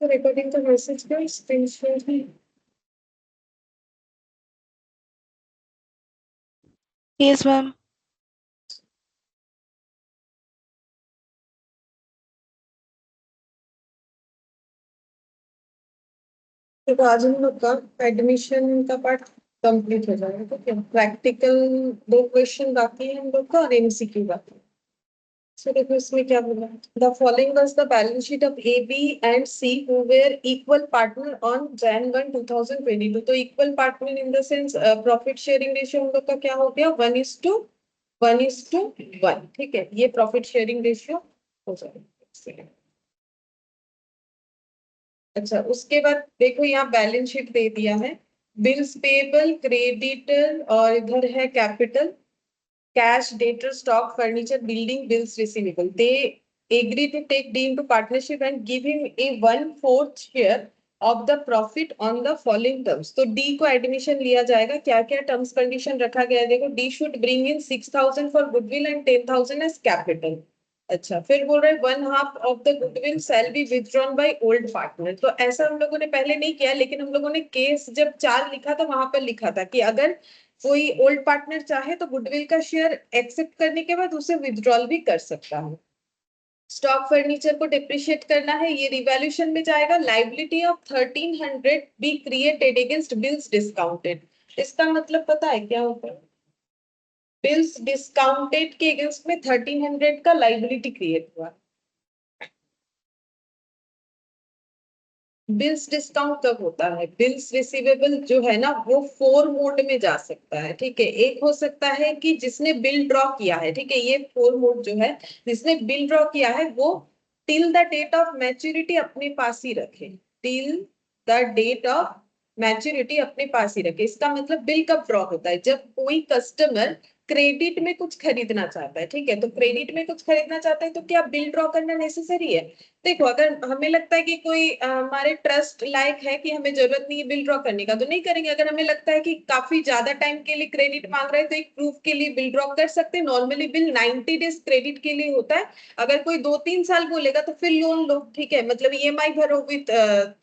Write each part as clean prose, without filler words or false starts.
Recording का message का screenshot है। Yes ma'am. देखो आज हम लोग का एडमिशन का पार्ट कंप्लीट हो जाएगा, ठीक है। प्रैक्टिकल 2 क्वेश्चन बाकी है हम लोग का और एमसीक्यू बाकी है। So देखो इसमें क्या बोला, the following was the balance sheet of A B and C who were equal partner on Jan 1 2022। तो equal partner in the sense profit sharing ratio हम लोग का क्या हो गया, 1:1:1, ठीक है। ये प्रॉफिट शेयरिंग रेशियो हो जाएगा। अच्छा, उसके बाद देखो यहाँ बैलेंस शीट दे दिया है। बिल्स पेबल, क्रेडिटर और इधर है capital, cash, debtor, stock, furniture, building, bills receivable. They agree to take D into partnership and give him a 1/4 share of the profit on the following terms. तो D को admission लिया जाएगा। क्या क्या terms condition रखा गया है देखो, D should bring in 6,000 for goodwill and 10,000 as capital. अच्छा, फिर बोल रहे 1/2 of the goodwill shall be withdrawn by old partner. तो ऐसा हम लोगों ने पहले नहीं किया, लेकिन हम लोगों ने केस जब 4 लिखा था वहां पर लिखा था कि अगर कोई ओल्ड पार्टनर चाहे तो गुडविल का शेयर एक्सेप्ट करने के बाद उसे विथड्रॉल भी कर सकता है। स्टॉक फर्नीचर को डिप्रिशिएट करना है, ये रिवैल्यूएशन में जाएगा। Liability of 1300 be created against bills discounted. इसका मतलब पता है क्या होता है, बिल्स डिस्काउंटेड के अगेंस्ट में 1300 का लाइबिलिटी क्रिएट हुआ। बिल्स डिस्काउंट कब होता है, बिल्स रिसीवेबल जो है ना वो 4 मोड में जा सकता है, ठीक है। एक हो सकता है कि जिसने बिल ड्रॉ किया है, ठीक है, ये 4 मोड जो है, जिसने बिल ड्रॉ किया है वो till the date of maturity अपने पास ही रखे। Till the date of maturity अपने पास ही रखे। इसका मतलब बिल कब ड्रॉ होता है, जब कोई कस्टमर क्रेडिट में कुछ खरीदना चाहता है, ठीक है। तो क्रेडिट में कुछ खरीदना चाहता है तो क्या बिल ड्रॉ करना नेसेसरी है। देखो अगर हमें लगता है कि कोई हमारे ट्रस्ट लायक है कि हमें जरूरत नहीं है बिल ड्रॉ करने का तो नहीं करेंगे। अगर हमें लगता है कि काफी ज्यादा टाइम के लिए क्रेडिट मांग रहा है तो एक प्रूफ के लिए बिल ड्रॉ कर सकते हैं। नॉर्मली बिल 90 डेज क्रेडिट के लिए होता है। अगर कोई 2-3 साल बोलेगा तो फिर लोन लो, ठीक है, मतलब ईएमआई भरो विद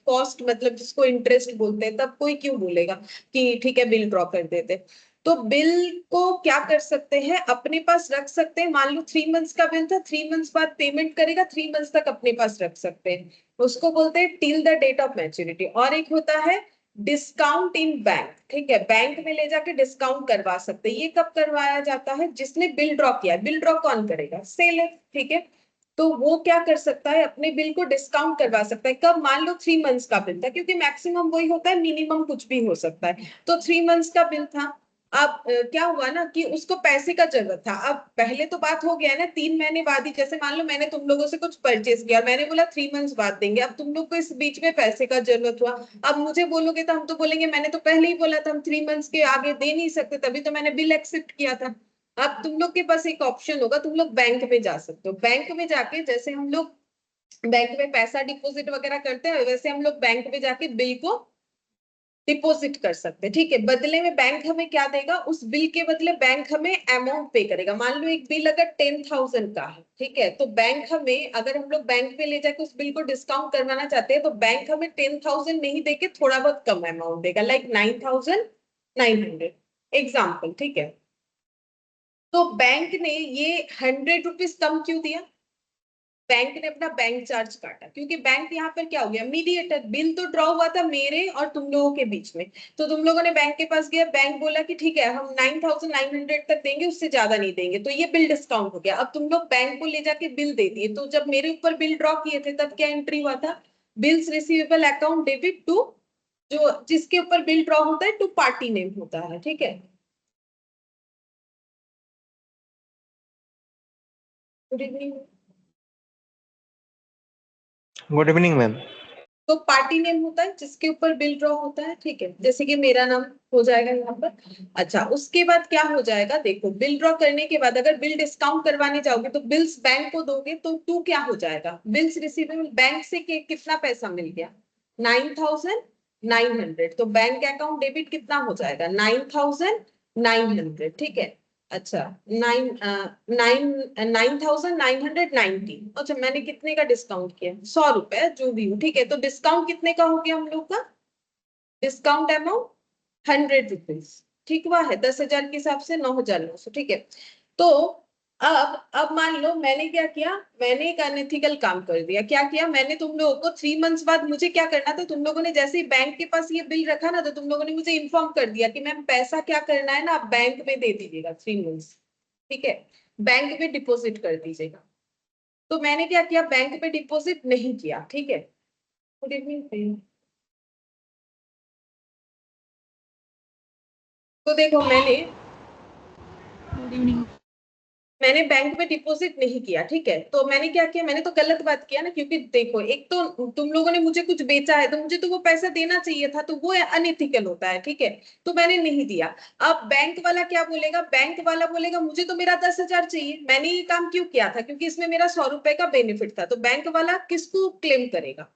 कॉस्ट, मतलब जिसको इंटरेस्ट बोलते हैं, तब कोई क्यों बोलेगा कि ठीक है बिल ड्रॉ कर देते। तो बिल को क्या कर सकते हैं, अपने पास रख सकते हैं। मान लो 3 मंथ्स का बिल था, 3 मंथ्स बाद पेमेंट करेगा, 3 मंथ्स तक अपने पास रख सकते हैं। उसको बोलते हैं till the date of maturity. और एक होता है डिस्काउंट इन बैंक, ठीक है, बैंक में ले जाके डिस्काउंट करवा सकते हैं। ये कब करवाया जाता है, जिसने बिल ड्रॉ किया। बिल ड्रॉ कौन करेगा, सेलर, ठीक है। तो वो क्या कर सकता है, अपने बिल को डिस्काउंट करवा सकता है। कब, मान लो 3 मंथ्स का बिल था, क्योंकि मैक्सिमम वही होता है, मिनिमम कुछ भी हो सकता है। तो 3 मंथ्स का बिल था। अब क्या हुआ ना कि उसको पैसे का जरूरत था। अब पहले तो बात हो गया है ना, 3 महीने बाद ही, जैसे मान लो मैंने तुम लोगों से कुछ परचेज किया और मैंने बोला 3 मंथ्स बाद देंगे। अब तुम लोग को इस बीच में पैसे का जरूरत हुआ। अब मुझे बोलोगे तो हम तो बोलेंगे मैंने तो पहले ही बोला था हम 3 मंथ्स के आगे दे नहीं सकते, तभी तो मैंने बिल एक्सेप्ट किया था। अब तुम लोग के पास एक ऑप्शन होगा, तुम लोग बैंक में जा सकते हो। बैंक में जाके, जैसे हम लोग बैंक में पैसा डिपॉजिट वगैरह करते हैं, वैसे हम लोग बैंक में जाके बिल को डिपॉजिट कर सकते हैं, ठीक है। बदले में बैंक हमें क्या देगा, उस बिल के बदले बैंक हमें अमाउंट पे करेगा। मान लो एक बिल अगर 10,000 का है, ठीक है, तो बैंक हमें, अगर हम लोग बैंक में ले जाके उस बिल को डिस्काउंट करवाना चाहते हैं तो बैंक हमें 10,000 नहीं देके थोड़ा बहुत कम अमाउंट देगा, लाइक 9,900 एग्जाम्पल, ठीक है। तो बैंक ने ये 100 रुपीज कम क्यों दिया, बैंक ने अपना बैंक चार्ज काटा, क्योंकि बैंक यहाँ पर क्या हो गया, मीडिएटर। बिल तो ड्रॉ हुआ था मेरे और तुम लोगों के बीच में, तो तुम लोगों ने बैंक के पास गया, बैंक बोला कि ठीक है हम 9,900 तक देंगे, उससे ज्यादा नहीं देंगे, तो ये बिल डिस्काउंट हो गया। अब तुम लोग बैंक को ले जाके बिल दे दिए, तो जब मेरे ऊपर बिल ड्रॉ किए थे तब क्या एंट्री हुआ था, bills receivable account debit to, जो जिसके ऊपर बिल ड्रॉ होता है, टू पार्टी नेम होता है, ठीक है। Good evening. Good evening ma'am. तो पार्टी नेम होता है जिसके ऊपर बिल ड्रॉ होता है, ठीक है, जैसे कि मेरा नाम हो जाएगा यहाँ पर। अच्छा, उसके बाद क्या हो जाएगा, देखो बिल ड्रॉ करने के बाद अगर बिल डिस्काउंट करवाने जाओगे तो बिल्स बैंक को दोगे, तो टू क्या हो जाएगा, बिल्स रिसीवेबल। बैंक से कितना पैसा मिल गया, 9,900। तो बैंक अकाउंट डेबिट कितना हो जाएगा, 9,900, ठीक है। अच्छा, 9,990। अच्छा, मैंने कितने का डिस्काउंट किया? 100 रुपए, जो भी हो, ठीक है। तो डिस्काउंट कितने का हो गया हम लोग का? Discount amount 100 rupees. ठीक हुआ है, 10,000 के हिसाब से 9,900, ठीक है। तो अब मान लो मैंने क्या किया, मैंने एक अनएथिकल काम कर दिया। क्या किया मैंने? तुम लोगों को 3 मंथ्स बाद मुझे क्या करना था, तुम लोगों ने जैसे ही बैंक के पास ये बिल रखा ना, तो तुम लोगों ने मुझे इन्फॉर्म कर दिया कि मैम पैसा क्या करना है ना, आप बैंक में दे दीजिएगा 3 मंथ्स, ठीक है, बैंक में डिपॉजिट कर दीजिएगा। तो मैंने क्या किया, बैंक में डिपॉजिट नहीं किया, ठीक है। Good evening. तो देखो गुड इवनिंग। मैंने बैंक में डिपॉजिट नहीं किया, ठीक है। तो मैंने क्या किया, मैंने तो गलत बात किया ना, क्योंकि देखो, एक तो तुम लोगों ने मुझे कुछ बेचा है, तो मुझे तो वो पैसा देना चाहिए था, तो वो अनइथिकल होता है, ठीक है। तो मैंने नहीं दिया। अब बैंक वाला क्या बोलेगा? बैंक वाला बोलेगा मुझे तो मेरा 10,000 चाहिए, मैंने ये काम क्यों किया था? क्योंकि इसमें मेरा 100 रुपए का बेनिफिट था। तो बैंक वाला किसको क्लेम करेगा?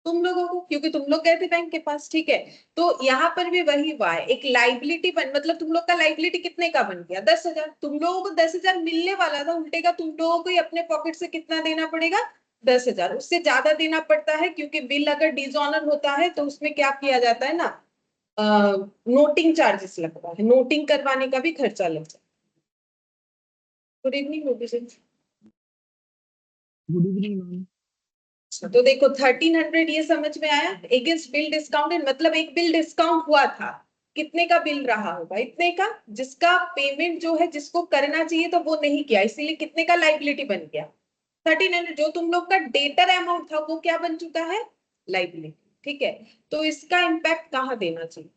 तुम लोगों को, क्योंकि तुम लोग गए थे बैंक के पास, ठीक है। तो यहाँ पर भी वही हुआ है, एक लाइबिलिटी बन, मतलब तुम लोग का लाइबिलिटी कितने का बन गया? 10,000। तुम लोगों को 10,000 मिलने वाला था, उल्टे का तुम लोगों को ही अपने पॉकेट से कितना देना पड़ेगा? 10,000। उससे ज्यादा देना पड़ता है, क्योंकि बिल अगर डिसऑनर होता है तो उसमें क्या किया जाता है ना, नोटिंग चार्जेस लगता है, नोटिंग करवाने का भी खर्चा लग जाता है। Good evening Modi ji. Good evening ma'am. तो देखो 1,300 ये समझ में आया, अगेंस्ट बिल डिस्काउंटेड, मतलब एक बिल डिस्काउंट हुआ था, कितने का बिल रहा होगा? इतने का, जिसका पेमेंट जो है जिसको करना चाहिए तो वो नहीं किया, इसीलिए कितने का लाइबिलिटी बन गया? 1,300। जो तुम लोग का डेटर अमाउंट था वो क्या बन चुका है? लाइबिलिटी, ठीक है। तो इसका इम्पैक्ट कहाँ देना चाहिए?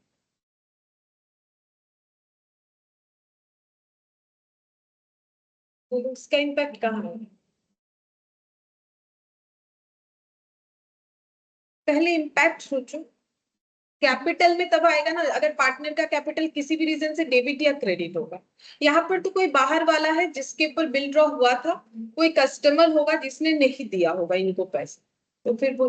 तो इसका इम्पैक्ट कहाँ है? पहले इम्पैक्ट सोचो। कैपिटल में तब आएगा ना, अगर पार्टनर का कैपिटल किसी भी रीजन से डेबिट या क्रेडिट होगा। यहाँ पर तो कोई बाहर वाला है जिसके ऊपर बिल ड्रॉ हुआ था, कोई कस्टमर होगा जिसने नहीं दिया होगा इनको पैसे, तो फिर वो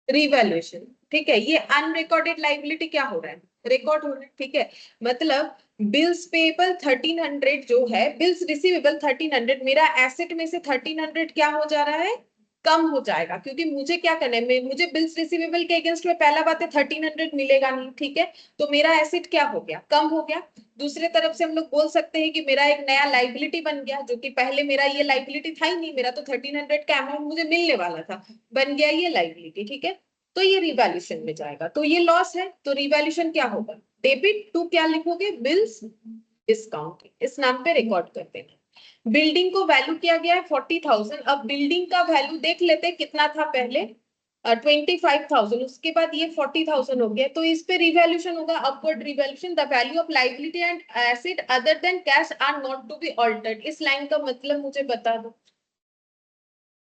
रिवैल्यूएशन, ठीक है। ये अनरिकॉर्डेड लाइबिलिटी क्या हो रहा है? रिकॉर्ड हो रहा है, ठीक है। मतलब बिल्स पेबल 1,300 जो है, बिल्स रिसीवेबल 1,300, मेरा एसेट में से 1,300 क्या हो जा रहा है? कम हो जाएगा, क्योंकि मुझे क्या करना है, मुझे बिल्स रिसीवेबल के अगेंस्ट में पहला बात है 1,300 मिलेगा नहीं, ठीक है। तो मेरा एसेट क्या हो गया? कम हो गया। दूसरे तरफ से हम लोग बोल सकते हैं कि मेरा एक नया लाइबिलिटी बन गया, जो कि पहले मेरा ये लाइबिलिटी था ही नहीं, मेरा तो 1,300 का अमाउंट मुझे मिलने वाला था, बन गया ये लाइबिलिटी, ठीक है। तो ये रिवैल्यूएशन में जाएगा, तो ये लॉस है, तो रिवैल्यूएशन क्या होगा? डेबिट टू क्या लिखोगे? बिल्स डिस्काउंट, इस नाम पे रिकॉर्ड कर देना। बिल्डिंग को वैल्यू किया गया है 40,000। अब बिल्डिंग का वैल्यू देख लेते हैं कितना था पहले, 25,000, उसके बाद ये 40,000 हो गया, तो इस पे रिवैल्यूएशन होगा, upward revaluation. The value of liability and asset other than cash are not to be altered. इस लाइन का मतलब मुझे बता दो।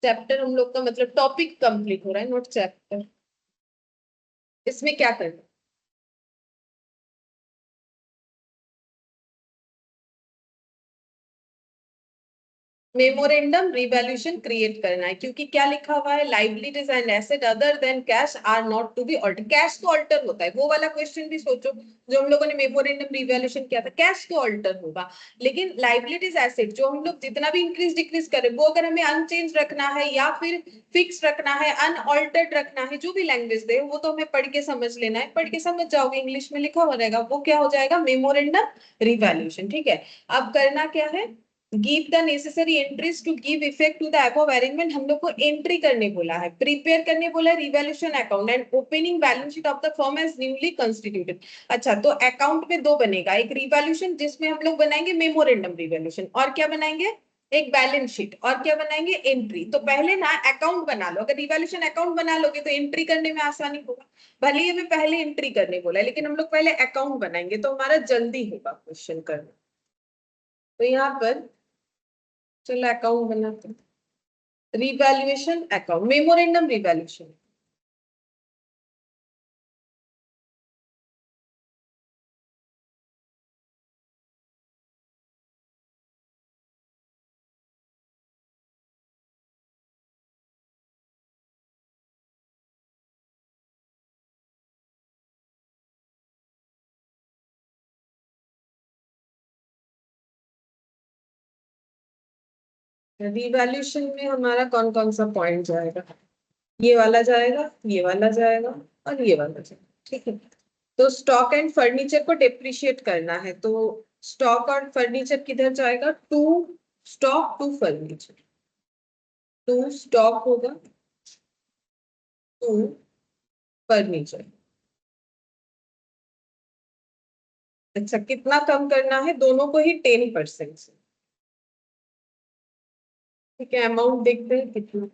चैप्टर हम लोग का मतलब टॉपिक कंप्लीट हो रहा है, नोट चैप्टर। इसमें क्या करना? मेमोरेंडम रिवैल्यूएशन क्रिएट करना है, क्योंकि क्या लिखा हुआ है? Liabilities and asset other than cash are not to be alter. Cash तो ऑल्टर होता है, वो वाला क्वेश्चन भी सोचो जो हम लोगों ने मेमोरेंडम रिवैल्यूएशन किया था, कैश तो ऑल्टर होगा, लेकिन लाइबिलिटीज एसेट जो हम लोग जितना भी इंक्रीज डिक्रीज करें, वो अगर हमें अनचेंज रखना है या फिर फिक्स रखना है, अनऑल्टर्ड रखना है, जो भी लैंग्वेज दे, वो तो हमें पढ़ के समझ लेना है, पढ़ के समझ जाओगे, इंग्लिश में लिखा हुआ रहेगा, वो क्या हो जाएगा? मेमोरेंडम रिवैल्यूएशन, ठीक है। अब करना क्या है? Give the necessary entries to give effect to the above arrangement. हम लोग को एंट्री करने बोला है, प्रिपेयर करने बोला है revaluation account and opening balance sheet of the firm as newly constituted. अच्छा, तो अकाउंट में दो बनेगा, एक रिवैल्यूएशन जिसमें हम लोग बनाएंगे मेमोरेंडम रिवैल्यूएशन, और क्या बनाएंगे? एक बैलेंस शीट, और क्या बनाएंगे? एंट्री। तो पहले ना अकाउंट बना लो, अगर रिवैल्यूएशन अकाउंट बना लोगे तो एंट्री करने में आसानी होगा। भले ही हमें पहले एंट्री करने बोला है, लेकिन हम लोग पहले अकाउंट बनाएंगे तो हमारा जल्दी होगा क्वेश्चन करना। तो यहाँ पर चलो अकाउंट बनाते हैं, revaluation account, memorandum revaluation. Revaluation में हमारा कौन कौन सा पॉइंट जाएगा? ये वाला जाएगा, ये वाला जाएगा और ये वाला जाएगा, ठीक है। तो स्टॉक एंड फर्नीचर को डेप्रिशिएट करना है, तो स्टॉक और फर्नीचर किधर जाएगा? To stock to furniture, to stock होगा टू फर्नीचर। अच्छा, कितना कम करना है? दोनों को ही 10% से, ठीक है। अमाउंट देखते हैं कितना।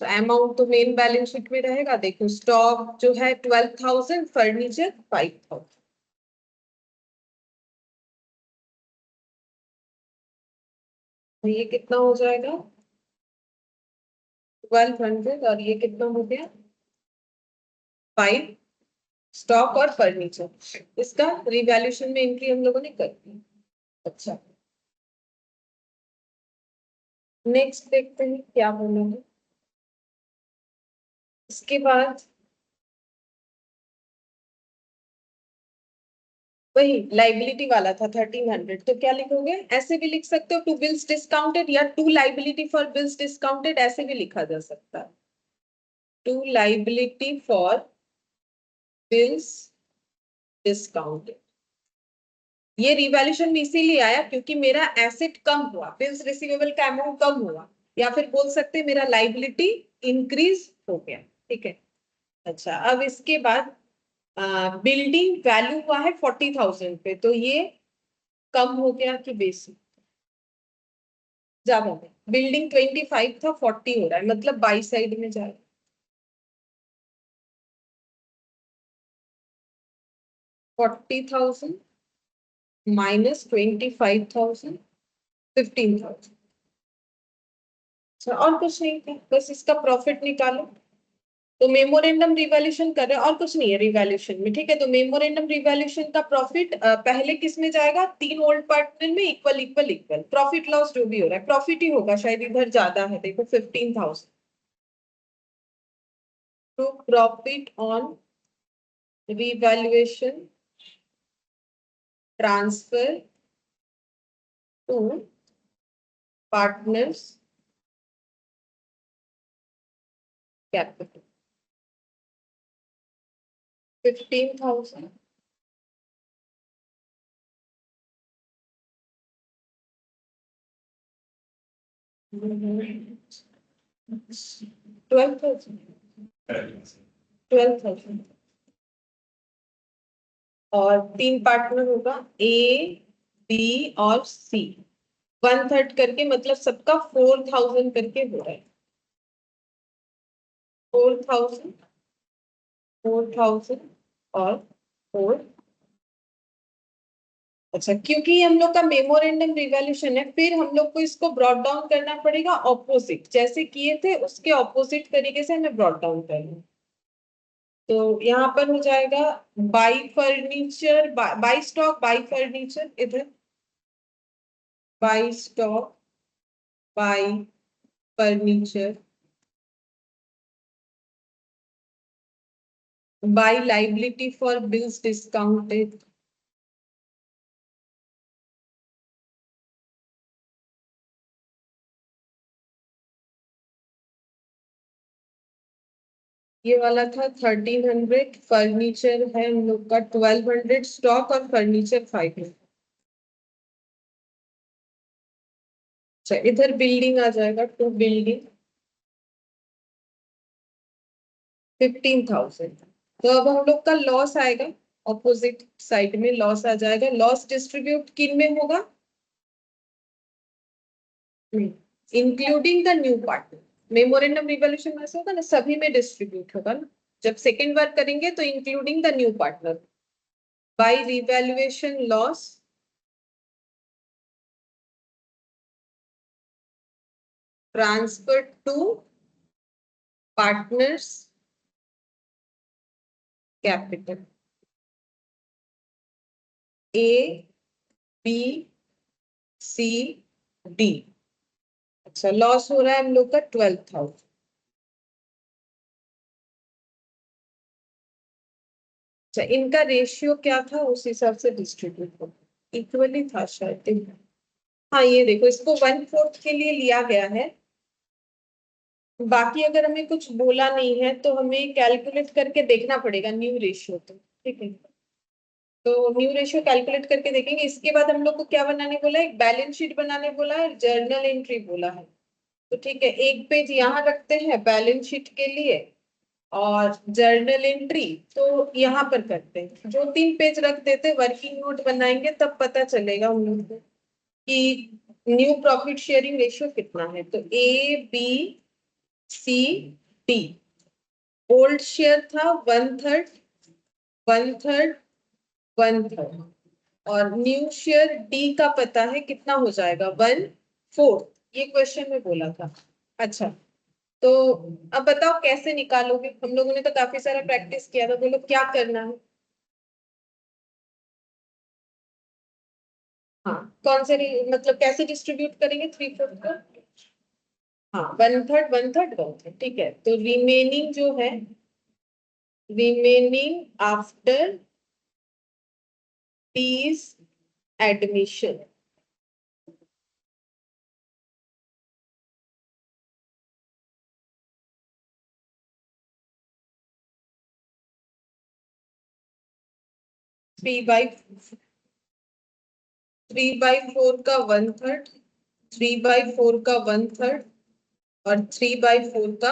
तो अमाउंट तो मेन बैलेंस शीट में रहेगा। देखो स्टॉक जो है 12,000, फर्नीचर 5,000। तो ये कितना हो जाएगा? 1200, और ये कितना हो गया? 5। स्टॉक और फर्नीचर, इसका रिवैल्यूएशन में एंट्री हम लोगों ने कर दी। अच्छा, नेक्स्ट देखते हैं क्या बोला है। इसके बाद वही लाइबिलिटी वाला था 1300, तो क्या लिखोगे? ऐसे भी लिख सकते हो, टू बिल्स डिस्काउंटेड, या to liability for bills discounted, ऐसे भी लिखा जा सकता है। To liability for bills discounted. ये रिवैल्यूएशन में इसीलिए आया क्योंकि मेरा एसेट कम हुआ, बिल्स रिसीवेबल का अमाउंट कम हुआ, या फिर बोल सकते हैं मेरा लाइबिलिटी इंक्रीज हो गया, ठीक है। अच्छा, अब इसके बाद बिल्डिंग वैल्यू हुआ है 40,000 पे, तो ये कम हो गया कि बेसिक? ज्यादा है। बिल्डिंग 25 था, 40 हो रहा है, मतलब बाई साइड में जाए। 40,000 माइनस 25,000, 15,000। अच्छा, और कुछ नहीं था, बस इसका प्रॉफिट निकालो। तो मेमोरेंडम रिवैल्यूएशन कर रहे हैं, और कुछ नहीं है रिवैल्यूएशन में, ठीक है। तो मेमोरेंडम रिवैल्यूएशन का प्रॉफिट पहले किस में जाएगा? 3 ओल्ड पार्टनर में, equal equal equal. Profit loss जो भी हो रहा है प्रॉफिट ही होगा, शायद इधर ज्यादा है, देखो 15,000। तो profit on revaluation transfer to partners capital 15,000। 12,000, 12,000। और 3 पार्टनर होगा, ए बी और सी, 1/3 करके, मतलब सबका 4,000 करके हो रहा है। 4,000, 4,000 और 4। अच्छा, क्योंकि हम लोग का मेमोरेंडम रिवैल्यूएशन है, फिर हम लोग को इसको ब्रॉट डाउन करना पड़ेगा ऑपोजिट, जैसे किए थे उसके ऑपोजिट तरीके से हमें ब्रॉट डाउन करना। तो यहाँ पर हो जाएगा by furniture, by stock by furniture, इधर by stock by furniture by liability for bills discounted. ये वाला था 1300, फर्नीचर है हम लोग का 1200, स्टॉक और फर्नीचर 500। अच्छा, इधर बिल्डिंग आ जाएगा, टू बिल्डिंग 15,000। तो अब हम लोग का लॉस आएगा, ऑपोजिट साइड में लॉस आ जाएगा। लॉस डिस्ट्रीब्यूट किन में होगा? Including the new partner. Memorandum revolution में ऐसा होगा ना, सभी में डिस्ट्रीब्यूट होगा ना। जब सेकेंड बार करेंगे तो including the new partner by revaluation loss transfer to partners capital A B C D. अच्छा, लॉस हो रहा है हम लोग का 12,000। अच्छा, इनका रेशियो क्या था, उस हिसाब से डिस्ट्रीब्यूट हो, इक्वली था शायद। हाँ ये देखो, इसको 1/4 के लिए लिया गया है। बाकी अगर हमें कुछ बोला नहीं है तो हमें कैलकुलेट करके देखना पड़ेगा न्यू रेशियो, तो ठीक है। तो न्यू रेशियो कैलकुलेट करके देखेंगे। इसके बाद हम लोग को क्या बनाने बोला है, एक बैलेंस शीट बनाने बोला है, जर्नल एंट्री बोला है। तो ठीक है, एक पेज यहाँ रखते हैं बैलेंस शीट के लिए, और जर्नल एंट्री तो यहाँ पर करते हैं। जो 3 पेज रख देते, वर्किंग नोट बनाएंगे तब पता चलेगा हम लोग को कि न्यू प्रॉफिट शेयरिंग रेशियो कितना है। तो ABCD, ओल्ड शेयर था 1/3, 1/3, 1/3, और न्यू शेयर डी का पता है कितना हो जाएगा, 1/4। ये क्वेश्चन में बोला था। अच्छा, तो अब बताओ कैसे निकालोगे। हम लोगों ने तो काफी सारा प्रैक्टिस किया था, बोलो क्या करना है। हाँ, कौन से मतलब कैसे डिस्ट्रीब्यूट करेंगे 3/4 का। हाँ, 1/3, 1/3, 1/3, ठीक है। तो रिमेनिंग जो है, remaining after fees admission, three by 3/4 का 1/3, 3/4 का 1/3, और 3/4 का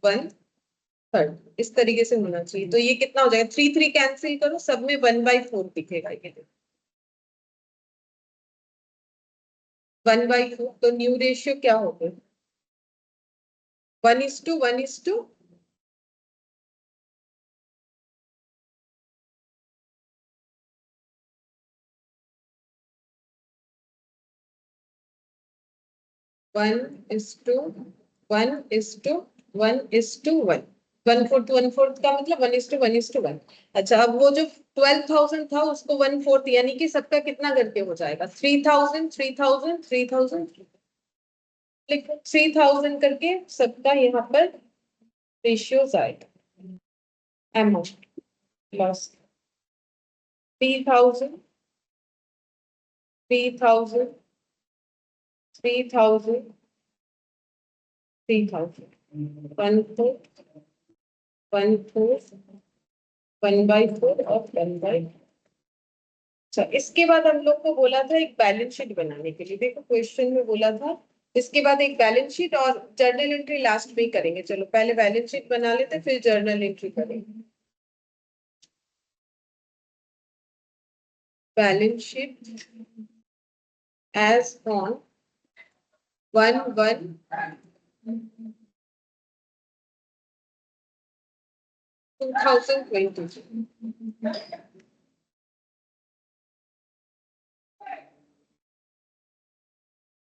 1/3, इस तरीके से होना चाहिए। तो ये कितना हो जाएगा, 3 3 कैंसिल करो, सब में 1/4 दिखेगा ये। 1/4, तो न्यू रेशियो क्या होगा, 1:1:, 1:1:1:1, 1/4 का मतलब 1:1:1। अच्छा, अब वो जो 12,000 था उसको 1/4, यानी कि सबका कितना करके हो जाएगा, 3,000, 3,000, 3,000, लिखो 3,000 करके सबका यहाँ पर रेशियोज आएगा। अमाउंट लॉस 3,000, 3,000, 3,000, 3,000, 1/4, 1/4, 1/4 और 1/4। अच्छा, इसके बाद हम लोग को बोला था एक बैलेंस शीट बनाने के लिए। देखो क्वेश्चन में बोला था इसके बाद एक बैलेंस शीट और जर्नल एंट्री लास्ट में ही करेंगे। चलो पहले बैलेंस शीट बना लेते, फिर जर्नल एंट्री करेंगे। Balance sheet as on 1/1/2020,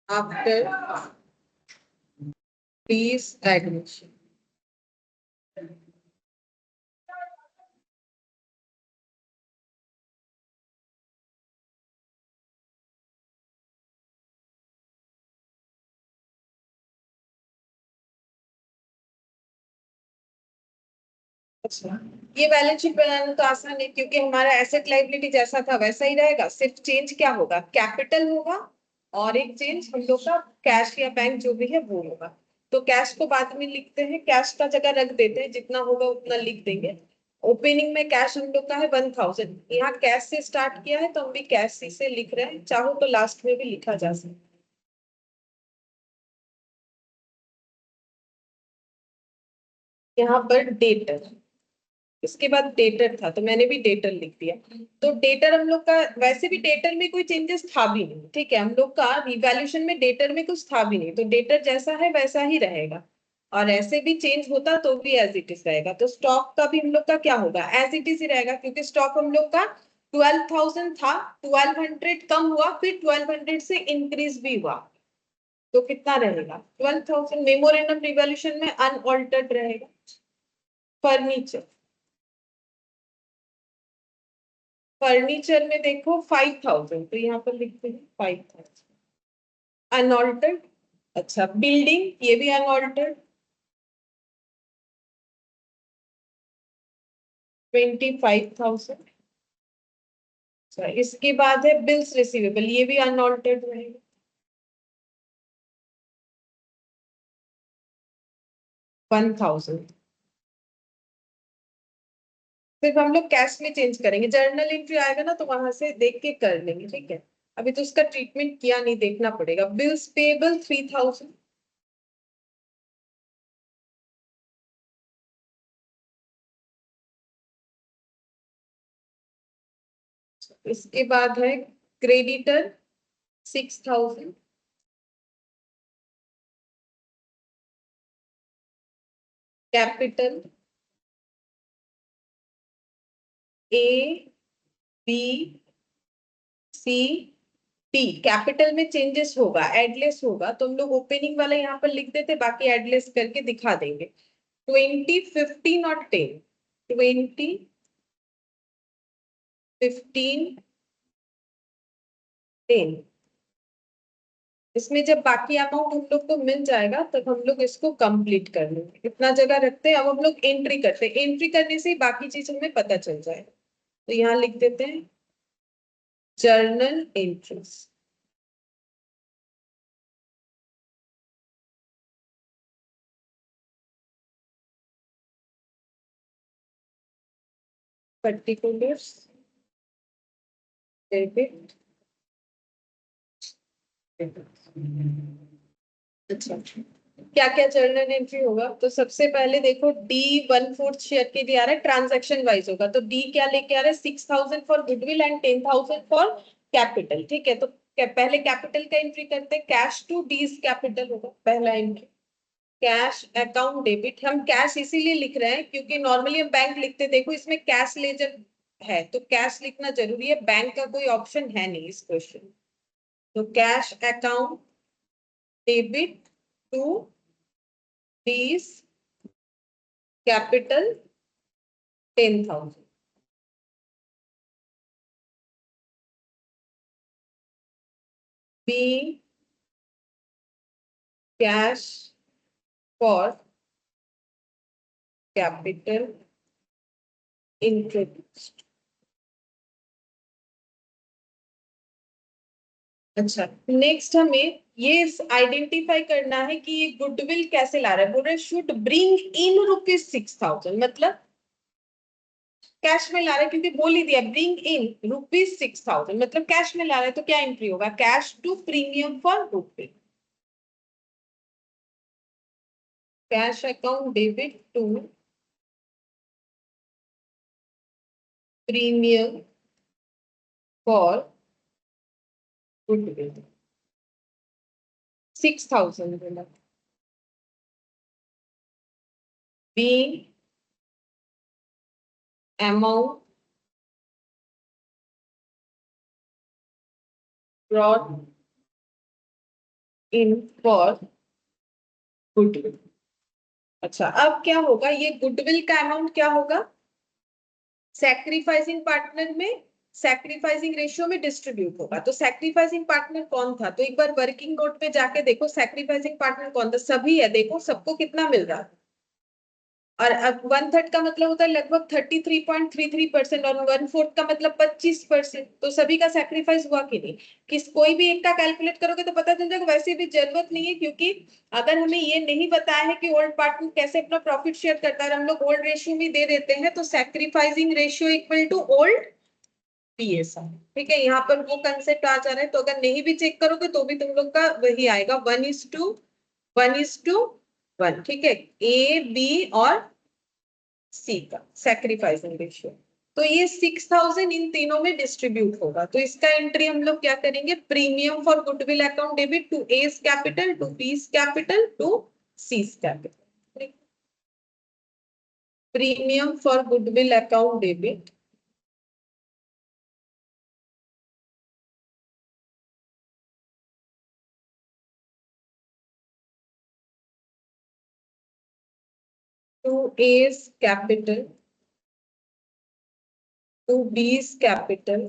after fees admission। अच्छा, ये बैलेंस शीट बनाना तो आसान है, क्योंकि हमारा एसेट लायबिलिटी जैसा था वैसा ही रहेगा। सिर्फ चेंज क्या होगा, कैपिटल होगा, और एक चेंज हम लोग का कैश या बैंक जो भी है वो होगा। तो कैश को बाद में लिखते हैं, कैश का जगह रख देते हैं, जितना होगा उतना लिख देंगे। ओपनिंग में कैश हम लोग का है 1,000, यहाँ कैश से स्टार्ट किया है तो हम भी कैश ही से लिख रहे हैं, चाहो तो लास्ट में भी लिखा जा सकता है। यहाँ पर डेटर, इसके बाद डेटर था तो मैंने भी डेटर लिख दिया। तो डेटर हम लोग का, वैसे भी डेटर में कोई चेंजेस था भी नहीं, ठीक है। हम लोग का रिवैल्यूएशन में डेटर में कुछ था भी नहीं, तो डेटर जैसा है वैसा ही रहेगा। और ऐसे भी चेंज होता तो भी एज इट इज रहेगा। तो स्टॉक का भी हम लोग का क्या होगा, एज इट इज ही रहेगा, क्योंकि स्टॉक हम लोग का 12,000 था, 1,200 कम हुआ, फिर 1,200 से इंक्रीज भी हुआ। तो कितना रहेगा, 12,000। मेमोरेंडम रिवॉल्यूशन में अनऑल्टर्ड रहेगा। फर्नीचर, फर्नीचर में देखो 5,000, तो यहाँ पर लिखते हैं 5,000 अनऑल्टर्ड। अच्छा, बिल्डिंग ये भी अनऑल्टर्ड, 25,000। अच्छा, इसके बाद है बिल्स रिसीवेबल, ये भी अनऑल्टर्ड रहेगा। 1000 सिर्फ हम लोग कैश में चेंज करेंगे, जर्नल एंट्री आएगा ना तो वहां से देख के कर लेंगे, ठीक है। अभी तो उसका ट्रीटमेंट किया नहीं, देखना पड़ेगा। बिल्स पेबल 3000, इसके बाद है creditor 6000, capital A B C D, capital में चेंजेस होगा, एडलेस होगा, तो हम लोग ओपनिंग वाला यहाँ पर लिख देते, बाकी एडलेस करके दिखा देंगे। 20, 15 और 10, 20, 15, 10। इसमें जब बाकी अमाउंट हम लोग को मिल जाएगा तब हम लोग इसको कंप्लीट कर लेंगे। इतना जगह रखते हैं, अब हम लोग एंट्री करते हैं, एंट्री करने से ही बाकी चीज हमें पता चल जाएगा। तो यहाँ लिख देते हैं जर्नल एंट्रीज। पर्टिकुलर्स, डेबिट, अच्छा क्या क्या जर्नल एंट्री होगा? तो सबसे पहले देखो D 1/4 शेयर के लिए आ रहा है, ट्रांजैक्शन वाइज होगा, तो डी क्या लेके आ रहा है? 6000 for goodwill and 10,000 for capital, ठीक है। तो पहले कैपिटल का एंट्री करते हैं, कैश टू डीज कैपिटल होगा पहला एंट्री। कैश अकाउंट डेबिट, हम कैश इसीलिए लिख रहे हैं क्योंकि नॉर्मली हम बैंक लिखते, देखो इसमें कैश लेजर है तो कैश लिखना जरूरी है, बैंक का कोई ऑप्शन है नहीं इस क्वेश्चन। तो cash account debit to D's capital 10,000, be cash for capital introduced. अच्छा, नेक्स्ट हमें ये आइडेंटिफाई करना है कि ये गुडविल कैसे ला रहा है। बोल रहे शुड ब्रिंग इन ₹6,000, मतलब कैश में ला रहा है, क्योंकि बोल ही दिया ब्रिंग इन ₹6,000, मतलब कैश में ला रहा है, तो क्या एंट्री होगा? Cash to premium for goodwill, cash account debit to premium for goodwill 6,000 बोला। being amount brought in for goodwill. अच्छा, अब क्या होगा? ये गुडविल का अमाउंट क्या होगा? सैक्रिफाइसिंग पार्टनर में, सैक्रिफाइसिंग रेशियो में डिस्ट्रीब्यूट होगा। तो सैक्रिफाइसिंग पार्टनर कौन था? तो एक बार वर्किंग नोट पे जाके देखो सैक्रिफाइसिंग पार्टनर कौन था। सभी है, देखो सबको कितना मिल रहा है। और अब 1/3 का मतलब होता है लगभग 33.33%, और 1/4 का मतलब 25%। तो सभी का सैक्रिफाइस हुआ कि नहीं? किस कोई भी एक का कैलकुलेट करोगे तो पता चल जाएगा। वैसे भी जरूरत नहीं है, क्योंकि अगर हमें ये नहीं बताया है कि ओल्ड पार्टनर कैसे अपना प्रॉफिट शेयर करता है, हम लोग ओल्ड रेशियो में दे देते हैं, तो sacrificing ratio equal to old PSR, ठीक है। यहाँ पर वो कंसेप्ट आ जा रहा है, तो अगर नहीं भी चेक करोगे तो भी तुम लोग का वही आएगा, 1:1:1, ठीक है। ए बी और सी का सैक्रिफाइसिंग रेशियो। तो ये 6,000 इन तीनों में डिस्ट्रीब्यूट होगा। तो इसका एंट्री हम लोग क्या करेंगे? Premium for goodwill account debit to A's capital to B's capital to C's capital. Premium for goodwill account debit to A's capital to B's capital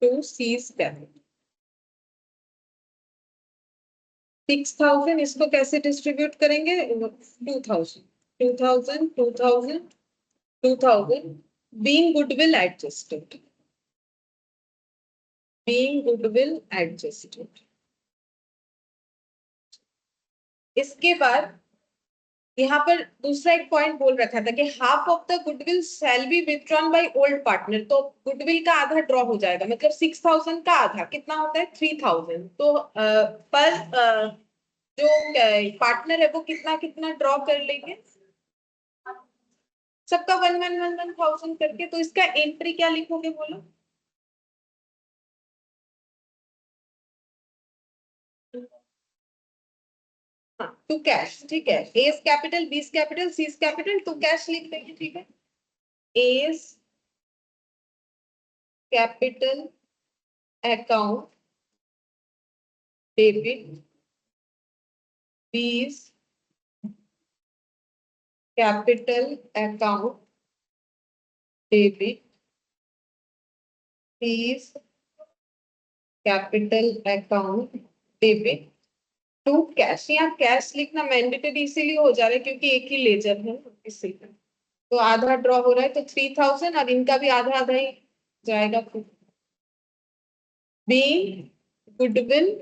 to C's capital. 6,000 इसको कैसे डिस्ट्रीब्यूट करेंगे? 2,000, 2,000, 2,000, 2,000, being goodwill adjusted, being goodwill adjusted। इसके बाद यहाँ पर दूसरा एक point बोल रखा था कि half of the goodwill shall be withdrawn by old partner, तो गुडविल का आधा ड्रॉ हो जाएगा, मतलब 6,000 का आधा कितना होता है 3,000। तो पर जो पार्टनर है वो कितना कितना ड्रॉ कर लेंगे, सबका 1,111,000 करके। तो इसका एंट्री क्या लिखोगे बोलो। हाँ, टू कैश, ठीक है। A's capital, B's capital, C's capital, to cash लिख देंगे, ठीक है। A's capital account debit, B's capital account debit, B's capital account debit to cash. यहाँ कैश लिखना मैंडेटरी इसीलिए हो जा रहा है क्योंकि एक ही लेजर है ना, इसीलिए। तो आधा ड्रॉ हो रहा है, तो 3,000, और इनका भी आधा आधा ही जाएगा। being goodwill,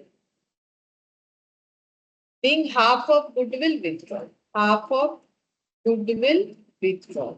being half of goodwill withdrawn, half of goodwill withdrawn।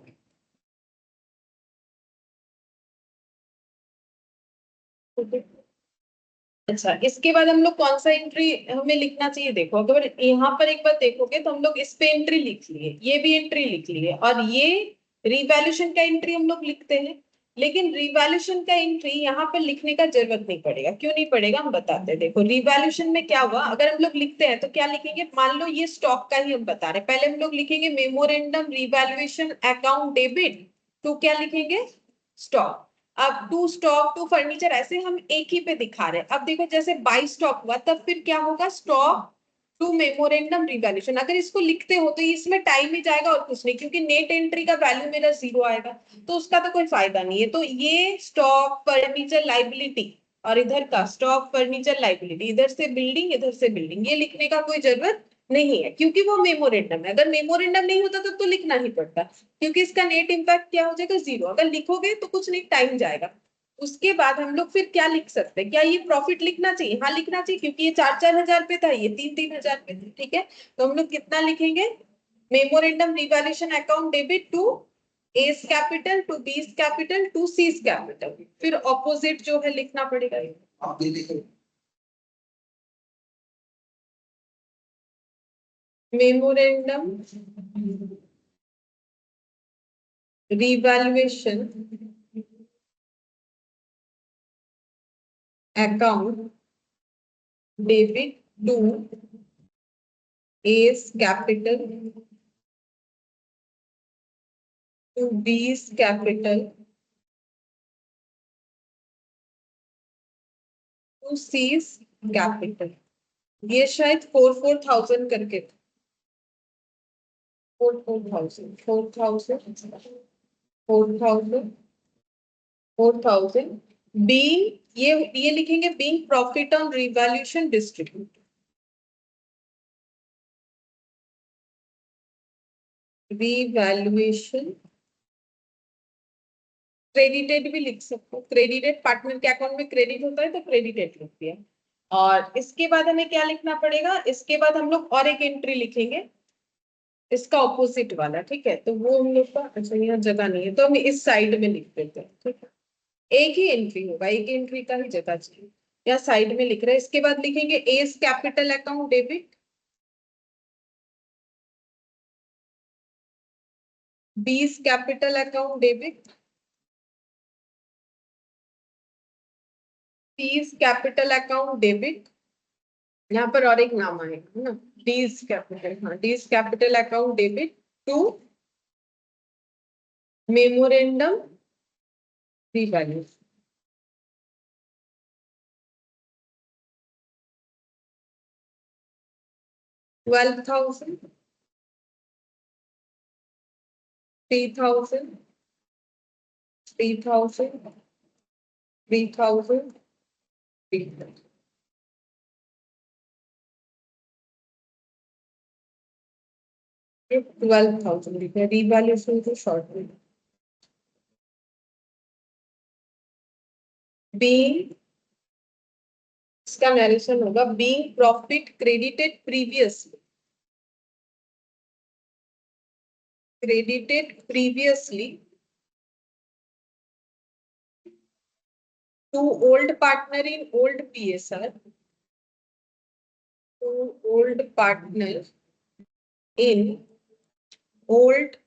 अच्छा, इसके बाद हम लोग कौन सा एंट्री हमें लिखना चाहिए, देखो अगर यहाँ पर एक बार देखोगे तो हम लोग इस पे एंट्री लिख लिए, ये भी एंट्री लिख लिए, और ये रिवैल्यूएशन का एंट्री हम लोग लिखते हैं। लेकिन रिवैल्यूएशन का एंट्री यहाँ पर लिखने का जरूरत नहीं पड़ेगा। क्यों नहीं पड़ेगा हम बताते हैं। देखो रिवैल्यूएशन में क्या हुआ, अगर हम लोग लिखते हैं तो क्या लिखेंगे, मान लो ये स्टॉक का ही हम बता रहे हैं, पहले हम लोग लिखेंगे memorandum revaluation account debit to क्या लिखेंगे, स्टॉक। अब टू स्टॉक टू फर्नीचर ऐसे हम एक ही पे दिखा रहे हैं। अब देखो जैसे बाई स्टॉक हुआ तब फिर क्या होगा, स्टॉक टू मेमोरेंडम रिवैल्यूएशन। अगर इसको लिखते हो तो इसमें टाइम ही जाएगा और कुछ नहीं, क्योंकि नेट एंट्री का वैल्यू मेरा 0 आएगा, तो उसका तो कोई फायदा नहीं है। तो ये स्टॉक फर्नीचर लाइबिलिटी, और इधर का स्टॉक फर्नीचर लाइबिलिटी, इधर से बिल्डिंग इधर से बिल्डिंग, ये लिखने का कोई जरूरत नहीं है क्योंकि वो मेमोरेंडम है। अगर मेमोरेंडम नहीं होता तो लिखना ही पड़ता, क्योंकि इसका नेट इम्पैक्ट क्या हो जाएगा, 0। अगर लिखोगे तो कुछ नहीं, टाइम जाएगा। उसके बाद हम लोग फिर क्या लिख सकते हैं, क्या ये प्रॉफिट लिखना चाहिए, हाँ लिखना चाहिए, क्योंकि ये 4-4 हजार पे था, ये 3-3 हजार पे था, ठीक है। तो हम लोग कितना लिखेंगे, memorandum revaluation account debit to A's capital to B's capital to C's capital, फिर ऑपोजिट जो है लिखना पड़ेगा। Memorandum revaluation account debit to A's capital to B's capital to C's capital. ये शायद 4,000 करके था, 4,000 बीइंग, ये लिखेंगे being profit on revaluation distribute, revaluation credited भी लिख सकते हो, क्रेडिटेड पार्टनर के अकाउंट में क्रेडिट होता है तो क्रेडिटेड लिख दिया। और इसके बाद हमें क्या लिखना पड़ेगा, इसके बाद हम लोग और एक एंट्री लिखेंगे इसका ऑपोजिट वाला, ठीक है। तो वो हम लोग का, अच्छा यहाँ जगह नहीं है तो हम इस साइड में लिख देते हैं, ठीक है। एक ही एंट्री होगा, एक एंट्री का ही जगह चाहिए, या साइड में लिख रहे हैं। इसके बाद लिखेंगे S capital account debit, B's capital account debit, तीस कैपिटल अकाउंट डेबिट, यहाँ पर और एक नाम आएगा है ना, डीज कैपिटल, हाँ D's capital account debit to memorandum revaluation. 12,000, 3,000, 3,000, 3,000, 3,000। 12,000 लिखा है, रिवैल्यूएशन को शॉर्ट में। बीइंग, इसका नरेशन होगा being profit credited previously, credited previously to old partner in old PSR, to old partner in old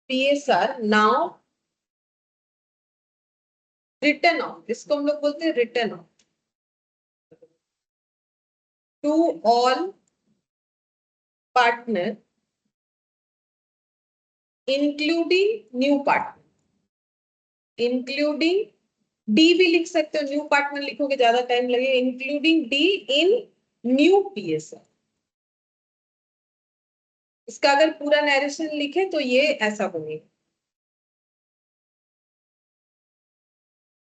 PSR, now written off, इसको हम लोग बोलते हैं written off to all partner including new partner, including D भी लिख सकते हो, new partner लिखोगे ज्यादा टाइम लगेगा, इंक्लूडिंग डी इन न्यू पीएसआर। इसका अगर पूरा नरेशन लिखे तो ये ऐसा बनेगा।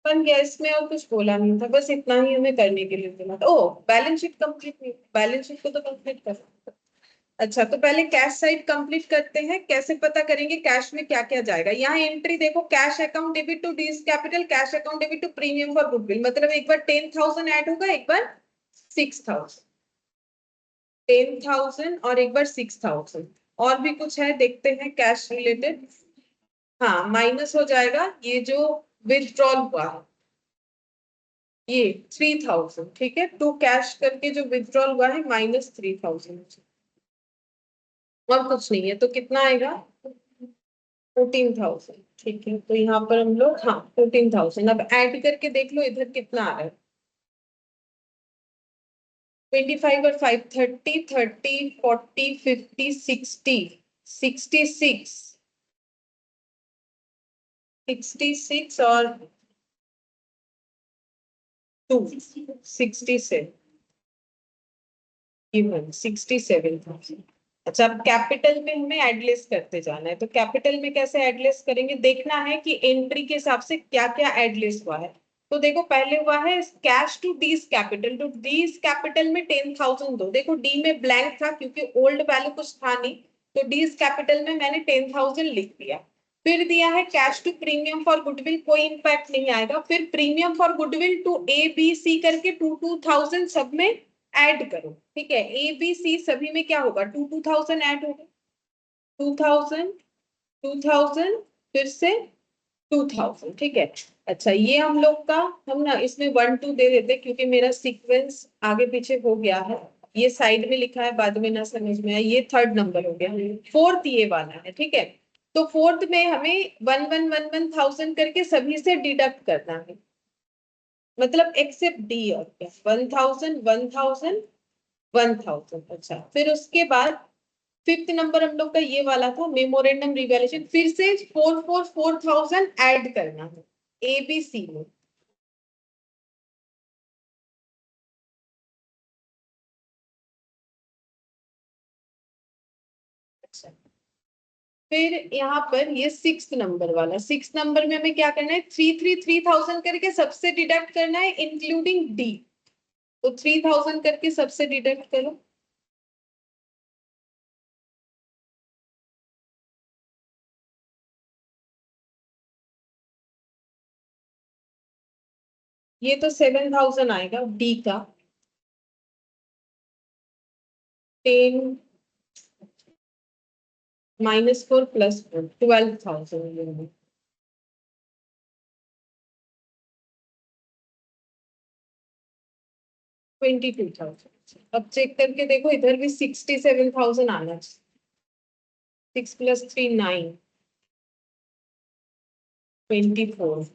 बन गया, इसमें और कुछ बोला नहीं था, बस इतना ही हमें करने के लिए बोला था। ओ बैलेंस शीट कंप्लीट नहीं, बैलेंस शीट को तो कंप्लीट कर। अच्छा, तो पहले कैश साइड कंप्लीट करते हैं। कैसे पता करेंगे कैश में क्या क्या जाएगा? यहाँ एंट्री देखो, cash account debit to D's capital, cash account debit to premium for goodwill, मतलब एक बार 10,000 ऐड होगा, एक बार 6,000, 10,000 और एक बार 6,000। और भी कुछ है देखते हैं कैश रिलेटेड। हाँ, माइनस हो जाएगा ये जो विथड्रॉल हुआ है, ये 3,000, ठीक है, टू कैश करके जो विथड्रॉल हुआ है -3,000, और कुछ नहीं है, तो कितना आएगा? 14,000, ठीक है। तो यहाँ पर हम लोग, हाँ 14,000, अब ऐड करके देख लो इधर कितना आ रहा है। 25 और 5 30, 30 40 50 60 66 66 और 2 67, इवन 67,000। अच्छा, अब कैपिटल में हमें एडलेस करते जाना है, तो कैपिटल में कैसे एडलेस करेंगे? देखना है कि एंट्री के हिसाब से क्या क्या एडलेस हुआ है। तो देखो पहले हुआ है कैश टू डीज कैपिटल, तो डीज कैपिटल में 10,000 दो। देखो डी में ब्लैंक था क्योंकि ओल्ड वैल्यू कुछ था नहीं, तो डीज कैपिटल में मैंने 10,000 लिख दिया। फिर दिया है cash to premium for goodwill, कोई इंपैक्ट नहीं आएगा। फिर premium for goodwill to A B C करके 2,000 सब में ऐड करो, ठीक है। ए बी सी सभी में क्या होगा? 2,000 ऐड होगा, 2,000 2,000 फिर से 2,000, ठीक है। अच्छा, ये हम लोग का, हम ना इसमें 1 2 दे देते क्योंकि मेरा सीक्वेंस आगे पीछे हो गया है। ये साइड में लिखा है, बाद में ना समझ में आया। ये थर्ड नंबर हो गया, फोर्थ ये वाला है, ठीक है। तो फोर्थ में हमें 1,1,1,1,000 करके सभी से डिडक्ट करना है, मतलब एक्सेप्ट डी, और क्या 1,000 1,000 1,000। अच्छा, फिर उसके बाद फिफ्थ नंबर हम लोग का ये वाला था, मेमोरेंडम रिवैल्यूएशन, फिर से 4,000 ऐड करना है ए बी सी में। अच्छा, फिर यहाँ पर ये सिक्स नंबर वाला, सिक्स नंबर में हमें क्या करना है? 3,000 करके सबसे डिडक्ट करना है इंक्लूडिंग डी, तो 3,000 करके सबसे डिडक्ट करो। ये तो 7,000 आएगा डी का, 10 -4 +4 12,000। 22,000। अब चेक करके देखो इधर भी 67,000 आना चाहिए। 6 + 3 9 24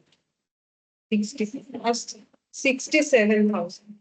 67,000।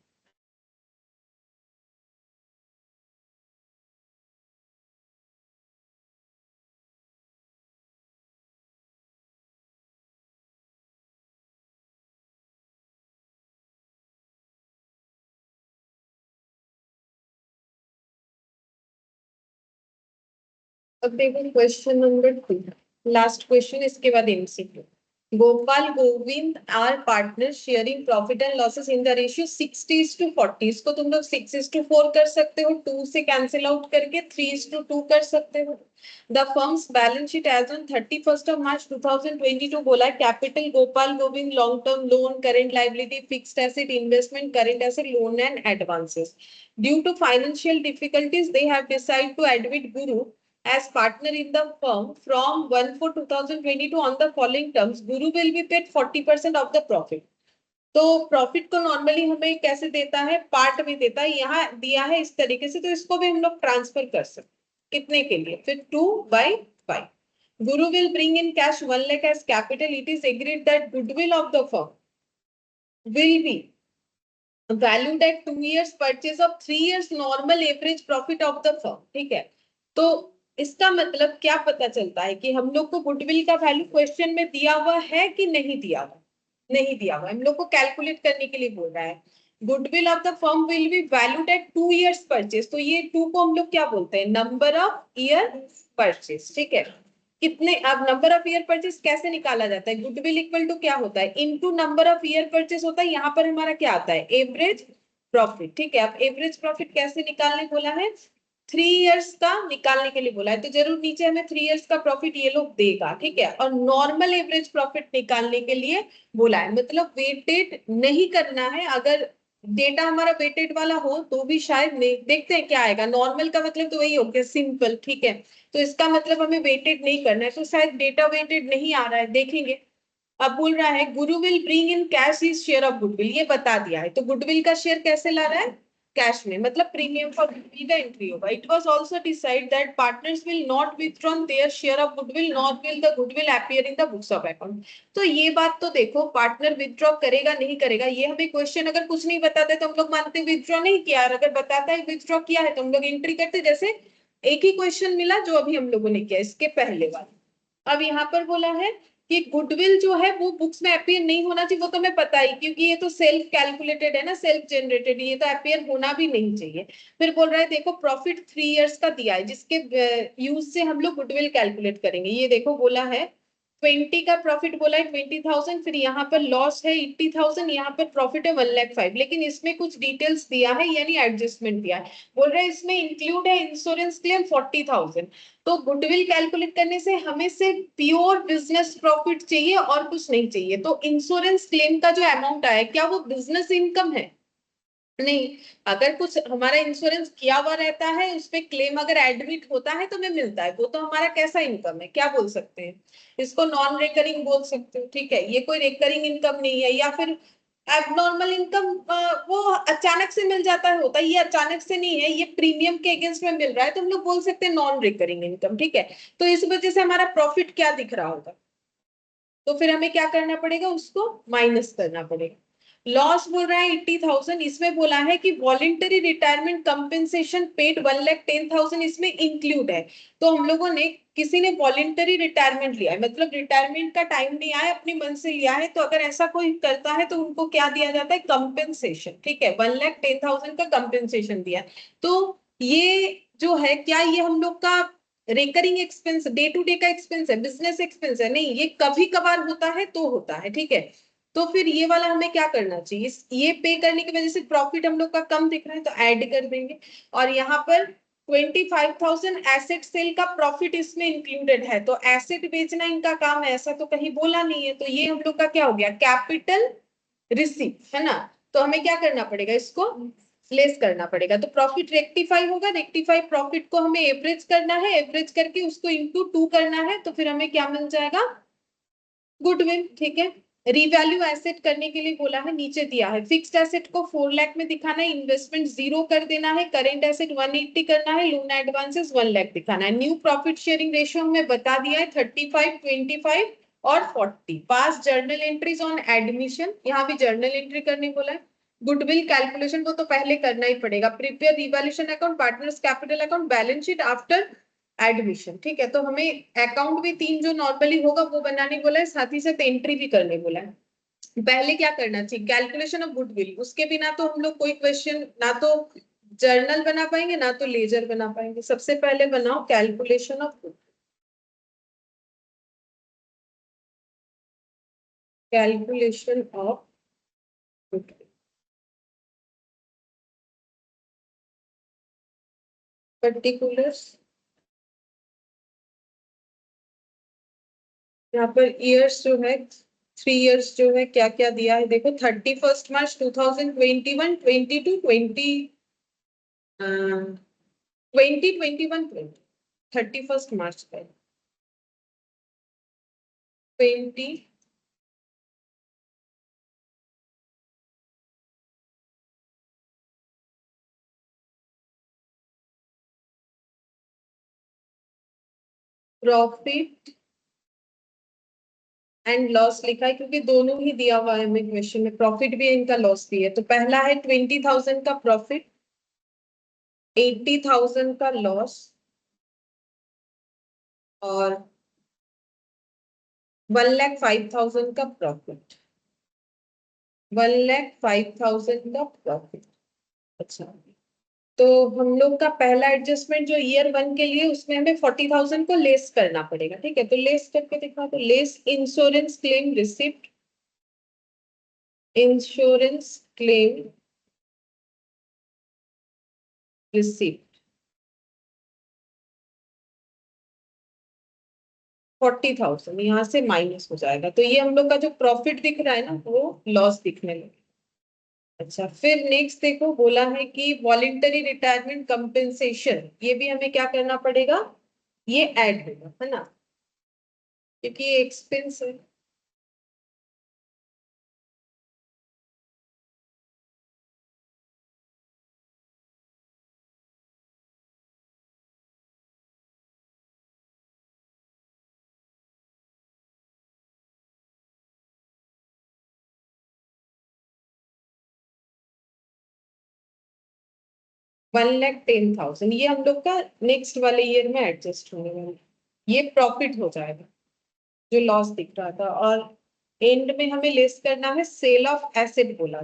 अब देखो क्वेश्चन नंबर 2, लास्ट क्वेश्चन, इसके बाद MCQ. Gopal Govind are partner sharing profit and losses in the ratio 60:40। इसको तुम लोग 6:4 कर सकते हो, 2 से कैंसिल आउट करके 3:2 कर सकते हो। The firm's balance sheet as on 31st of March 2022 बोला है capital Gopal Govind, long term loan, current liability, fixed asset, investment, current asset, loan and advances. Due to financial difficulties, they have decided to admit Guru as partner in the firm from 1/4/2022 on the following terms, Guru will be paid 40% of the profit. तो profit को normally हमें कैसे देता है, part में देता है, यहाँ दिया है इस तरीके से, तो इसको भी हम लोग ट्रांसफर कर सकते, कितने के लिए, फिर 2/5. Guru will bring in cash 1 lakh as capital. It is agreed that goodwill of the firm will be valued at 2 years purchase of 3 years normal average profit of the firm. ठीक है, तो इसका मतलब क्या पता चलता है कि हम लोग को गुडविल का वैल्यू क्वेश्चन में दिया हुआ है कि नहीं दिया हुआ, नहीं दिया हुआ, हम लोग को कैलकुलेट करने के लिए बोल रहा है. Goodwill of the firm will be valued at 2 years purchase, तो ये 2 को हम लोग क्या बोलते हैं, नंबर ऑफ ईयर परचेज. ठीक है, कितने, अब नंबर ऑफ ईयर परचेज कैसे निकाला जाता है, गुडविल इक्वल टू क्या होता है, into number of year purchase होता है. यहाँ पर हमारा क्या आता है, एवरेज प्रॉफिट. ठीक है, अब एवरेज प्रॉफिट कैसे निकालने बोला है, 3 years का निकालने के लिए बोला है, तो जरूर नीचे हमें 3 years का प्रॉफिट ये लोग देगा. ठीक है, और नॉर्मल एवरेज प्रॉफिट निकालने के लिए बोला है, मतलब वेटेड नहीं करना है. अगर डेटा हमारा वेटेड वाला हो तो भी शायद नहीं, देखते हैं क्या आएगा. नॉर्मल का मतलब तो वही हो गया, सिंपल. ठीक है, तो इसका मतलब हमें वेटेड नहीं करना है, तो शायद डेटा वेटेड नहीं आ रहा है, देखेंगे. अब बोल रहा है गुरु will bring in cash his share of goodwill, ये बता दिया है, तो गुडविल का शेयर कैसे ला रहा है, कैश में, मतलब प्रीमियम फॉर गुडविल का एंट्री होगा. It was also decide that partners will not withdrawn their share of goodwill nor will the goodwill appear in the books of account. तो ये बात तो देखो, पार्टनर विथड्रॉ करेगा नहीं करेगा, ये हमें क्वेश्चन अगर कुछ नहीं बताता है तो हम लोग मानते हैं विथड्रॉ नहीं किया, और अगर बताता है विथड्रॉ किया है तो हम लोग एंट्री करते. जैसे एक ही क्वेश्चन मिला जो अभी हम लोगों ने किया, इसके पहले वाला. अब यहाँ पर बोला है कि गुडविल जो है वो बुक्स में अपीयर नहीं होना चाहिए, वो तो हमें पता ही, क्योंकि ये तो सेल्फ कैलकुलेटेड है ना, सेल्फ जनरेटेड, ये तो अपीयर होना भी नहीं चाहिए. फिर बोल रहा है देखो प्रॉफिट 3 years का दिया है, जिसके यूज से हम लोग गुडविल कैलकुलेट करेंगे. ये देखो बोला है 20 का प्रॉफिट बोला है 20,000, फिर यहाँ पर लॉस है 80,000, यहाँ पर प्रॉफिट है 1,05,000, लेकिन इसमें कुछ डिटेल्स दिया है, यानी एडजस्टमेंट दिया है. बोल रहे हैं इसमें इंक्लूड है इंश्योरेंस क्लेम 40,000. तो गुडविल कैलकुलेट करने से हमें सिर्फ प्योर बिजनेस प्रॉफिट चाहिए और कुछ नहीं चाहिए. तो इंश्योरेंस क्लेम का जो अमाउंट आया, क्या वो बिजनेस इनकम है, नहीं. अगर कुछ हमारा इंश्योरेंस किया हुआ रहता है, उस पे क्लेम अगर एडमिट होता है तो हमें मिलता है, वो तो हमारा कैसा इनकम है, क्या बोल सकते हैं, इसको नॉन रिकरिंग बोल सकते हो. ठीक है, ये कोई रिकरिंग इनकम नहीं है, या फिर एबनॉर्मल इनकम, वो अचानक से मिल जाता है, होता है, ये अचानक से नहीं है, ये प्रीमियम के अगेंस्ट में मिल रहा है, तो हम लोग बोल सकते हैं नॉन रिकरिंग इनकम. ठीक है, तो इस वजह से हमारा प्रॉफिट क्या दिख रहा होगा, तो फिर हमें क्या करना पड़ेगा, उसको माइनस करना पड़ेगा. लॉस बोल रहा है 80,000, इसमें बोला है कि वॉलेंटरी रिटायरमेंट कंपेंसेशन पेड 1,10,000 इसमें इंक्लूड है. तो हम लोगों ने, किसी ने वॉलेंटरी रिटायरमेंट लिया है, मतलब रिटायरमेंट का टाइम नहीं आया, अपने मन से लिया है, तो अगर ऐसा कोई करता है तो उनको क्या दिया जाता है, कंपेंसेशन. ठीक है, 1,10,000 का कंपेंसेशन दिया. तो ये जो है, क्या ये हम लोग का recurring expense, day to day का एक्सपेंस है, बिजनेस एक्सपेंस है, नहीं, ये कभी कभार होता है तो होता है. ठीक है, तो फिर ये वाला हमें क्या करना चाहिए, ये पे करने की वजह से प्रॉफिट हम लोग का कम दिख रहा है, तो ऐड कर देंगे. और यहाँ पर 25,000 एसेट सेल का प्रॉफिट इसमें इंक्लूडेड है, तो एसेट बेचना इनका काम है, ऐसा तो कहीं बोला नहीं है, तो ये हम लोग का क्या हो गया, कैपिटल रिसीव है ना. तो हमें क्या करना पड़ेगा, इसको लेस करना पड़ेगा, तो प्रॉफिट रेक्टिफाई होगा. रेक्टिफाई प्रॉफिट को हमें एवरेज करना है, एवरेज करके उसको इंटू 2 करना है, तो फिर हमें क्या मिल जाएगा, गुडविल. ठीक है, रीवैल्यू एसेट करने के लिए बोला है, नीचे दिया है फिक्स्ड एसेट को 4 लाख में दिखाना है, इन्वेस्टमेंट 0 कर देना है, करेंट एसेट 180 करना है, लोन एडवांसेस 1 लाख दिखाना है. न्यू प्रॉफिट शेयरिंग रेशियो में बता दिया है 35, 25 और 40. पास जर्नल एंट्रीज ऑन एडमिशन, यहाँ भी जर्नल एंट्री करने बोला है. गुडविल कैलकुलेशन को तो पहले करना ही पड़ेगा. Prepare revaluation account, partners capital account, balance sheet after admission. ठीक है, तो हमें अकाउंट भी 3 जो नॉर्मली होगा वो बनाने बोला है, साथ ही साथ एंट्री भी करने बोला है. पहले क्या करना चाहिए, कैलकुलेशन ऑफ गुडविल, उसके बिना तो हम लोग कोई क्वेश्चन ना तो जर्नल बना पाएंगे ना तो लेजर बना पाएंगे. सबसे पहले बनाओ calculation of goodwill, calculation of goodwill, particulars. यहाँ पर ईयर्स जो है 3 years जो है, क्या क्या दिया है देखो, 31 March 2021, 22, 20, 20, 21, 20. 31 मार्च का 20 प्रॉफिट एंड लॉस लिखा है क्योंकि दोनों ही दिया हुआ है हमें क्वेश्चन में, प्रॉफिट भी इनका लॉस भी है। तो पहला है 20,000 का प्रॉफिट, 80,000 का लॉस और 1,05,000 का प्रॉफिट, 1,05,000 का प्रॉफिट। अच्छा, तो हम लोग का पहला एडजस्टमेंट जो ईयर 1 के लिए, उसमें हमें 40,000 को लेस करना पड़ेगा। ठीक है, तो लेस करके दिखा दो। Less insurance claim receipt, insurance claim receipt 40,000 यहाँ से माइनस हो जाएगा, तो ये हम लोग का जो प्रॉफिट दिख रहा है ना, वो लॉस दिखने लगे। अच्छा, फिर नेक्स्ट देखो, बोला है कि वॉलेंटरी रिटायरमेंट कंपेंसेशन, ये भी हमें क्या करना पड़ेगा, ये ऐड होगा, है ना, क्योंकि ये एक्सपेंस है। $1,10,000 ये हम लोग का नेक्स्ट वाले ईयर में एडजस्ट होने वाला, ये प्रॉफिट हो जाएगा जो लॉस दिख रहा था। और एंड में हमें लेस करना है सेल ऑफ एसेट, बोला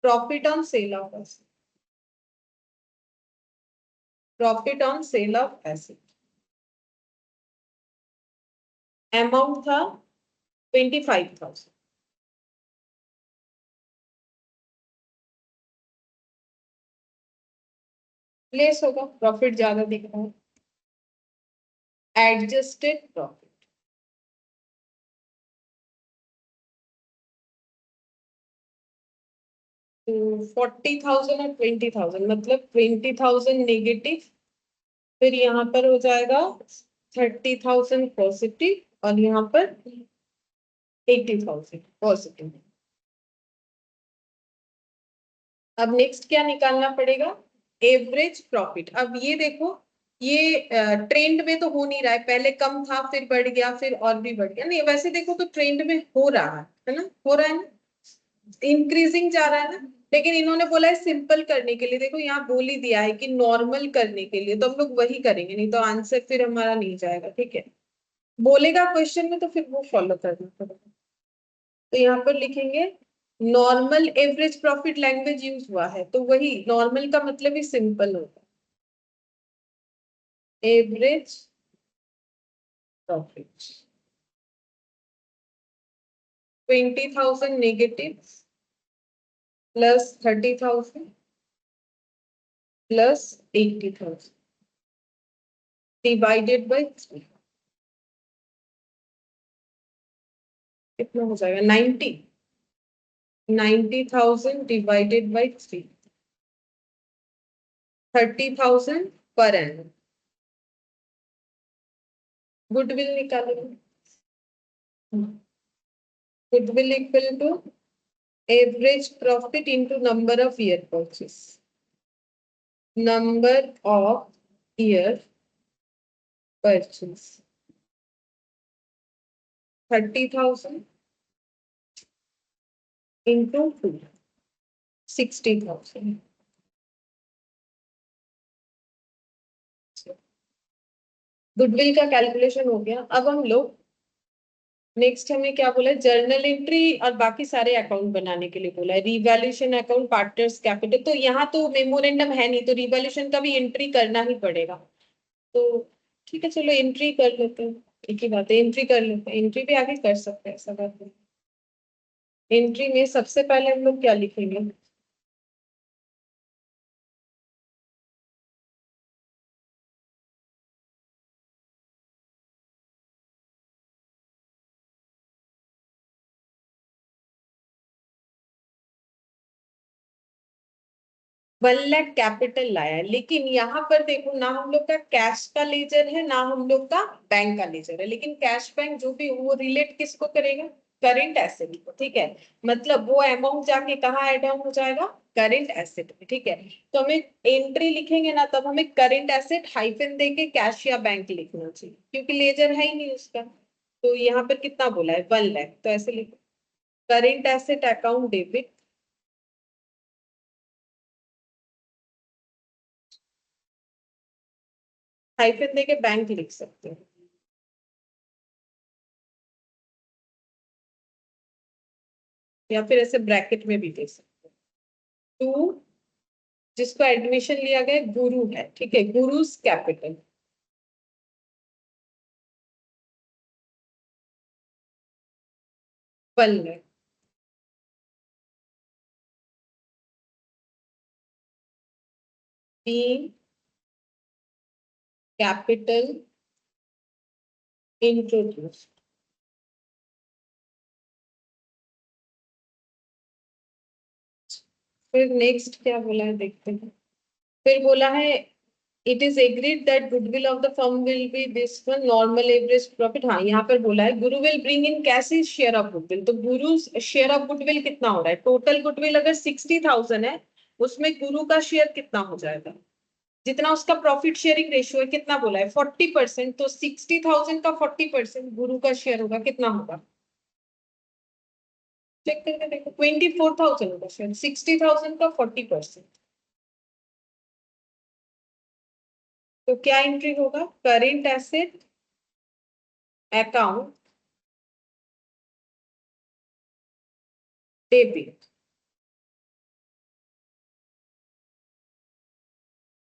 profit on sale of asset, profit on sale of asset amount था 25,000। लेस होगा, प्रॉफिट ज्यादा दिख रहा है, एडजस्टेड प्रॉफिट। तो 40,000 और 20,000 मतलब 20,000 नेगेटिव, फिर यहाँ पर हो जाएगा 30,000 पॉजिटिव और यहाँ पर 80,000 पॉजिटिव। अब नेक्स्ट क्या निकालना पड़ेगा, एवरेज प्रॉफिट। अब ये देखो, ये ट्रेंड में तो हो नहीं रहा है, पहले कम था फिर बढ़ गया फिर और भी बढ़ गया, नहीं वैसे देखो तो ट्रेंड में हो रहा है ना, हो रहा है ना, इंक्रीजिंग जा रहा है ना। लेकिन इन्होंने बोला है सिंपल करने के लिए, देखो यहाँ बोल ही दिया है कि नॉर्मल करने के लिए, तो हम लोग वही करेंगे, नहीं तो आंसर फिर हमारा नहीं जाएगा। ठीक है, बोलेगा क्वेश्चन में तो फिर वो फॉलो करना पड़ेगा। तो यहाँ पर लिखेंगे normal average profit, language use हुआ है तो वही नॉर्मल का मतलब ही सिंपल होगा, average profit 20,000 negative plus 30,000 plus 80,000 divided by 3, कितना हो जाएगा 90,000 डिवाइडेड बाई 3, 30,000 पर एनम। गुडविल निकालेंगे, goodwill equal to average profit into number of year purchase, number of year purchase 30,000 into 2, 60,000। Goodwill का कैलकुलेशन हो गया। अब हम लोग नेक्स्ट हमें क्या बोला है, जर्नल एंट्री और बाकी सारे अकाउंट बनाने के लिए बोला है, रिवैल्यूएशन अकाउंट, पार्टनर्स कैपिटल। तो यहाँ तो मेमोरेंडम है नहीं, तो रिवैल्यूएशन का भी एंट्री करना ही पड़ेगा। तो ठीक है, चलो एंट्री कर लेते हैं, एक ही बात है, एंट्री कर लेते हैं, एंट्री भी आगे कर सकते हैं, ऐसा बात नहीं। एंट्री में सबसे पहले हम लोग क्या लिखेंगे, 1 लाख कैपिटल लाया है, लेकिन यहाँ पर देखो ना हम लोग का कैश का लेजर है ना हम लोग का बैंक का लेजर है, लेकिन कैश बैंक जो भी वो रिलेट किसको करेगा, करेंट एसेट को, ठीक है। मतलब वो अमाउंट जाके कहाँ ऐड ऑन हो जाएगा, करेंट एसेट में, ठीक है। तो हमें एंट्री लिखेंगे ना तब हमें करेंट एसेट हाइफन देके कैश या बैंक लिखना चाहिए, क्योंकि लेजर है ही नहीं उसका। तो यहाँ पर कितना बोला है, 1 लाख, तो ऐसे लिखो current asset account debit hyphen देके बैंक लिख सकते हैं, या फिर ऐसे ब्रैकेट में भी दे सकते हैं। टू, जिसको एडमिशन लिया गया गुरु है, ठीक है, गुरुस कैपिटल, बल है बी कैपिटल इंट्रोड्यूस। फिर नेक्स्ट क्या बोला है देखते हैं। फिर बोला है it is agreed that goodwill of the firm will be this one normal average profit. हाँ, यहाँ पर बोला है गुरु will bring in cash is share of goodwill, तो गुरु शेयर ऑफ गुडविल कितना हो रहा है, टोटल गुडविल अगर 60,000 है उसमें गुरु का शेयर कितना हो जाएगा, जितना उसका प्रॉफिट शेयरिंग रेशियो है कितना बोला है 40%, तो 60,000 का 40% गुरु का शेयर होगा, कितना होगा चेक करके देखो, 24,000 होगा शेयर, 60,000 का 40%। तो क्या एंट्री होगा, current asset account debit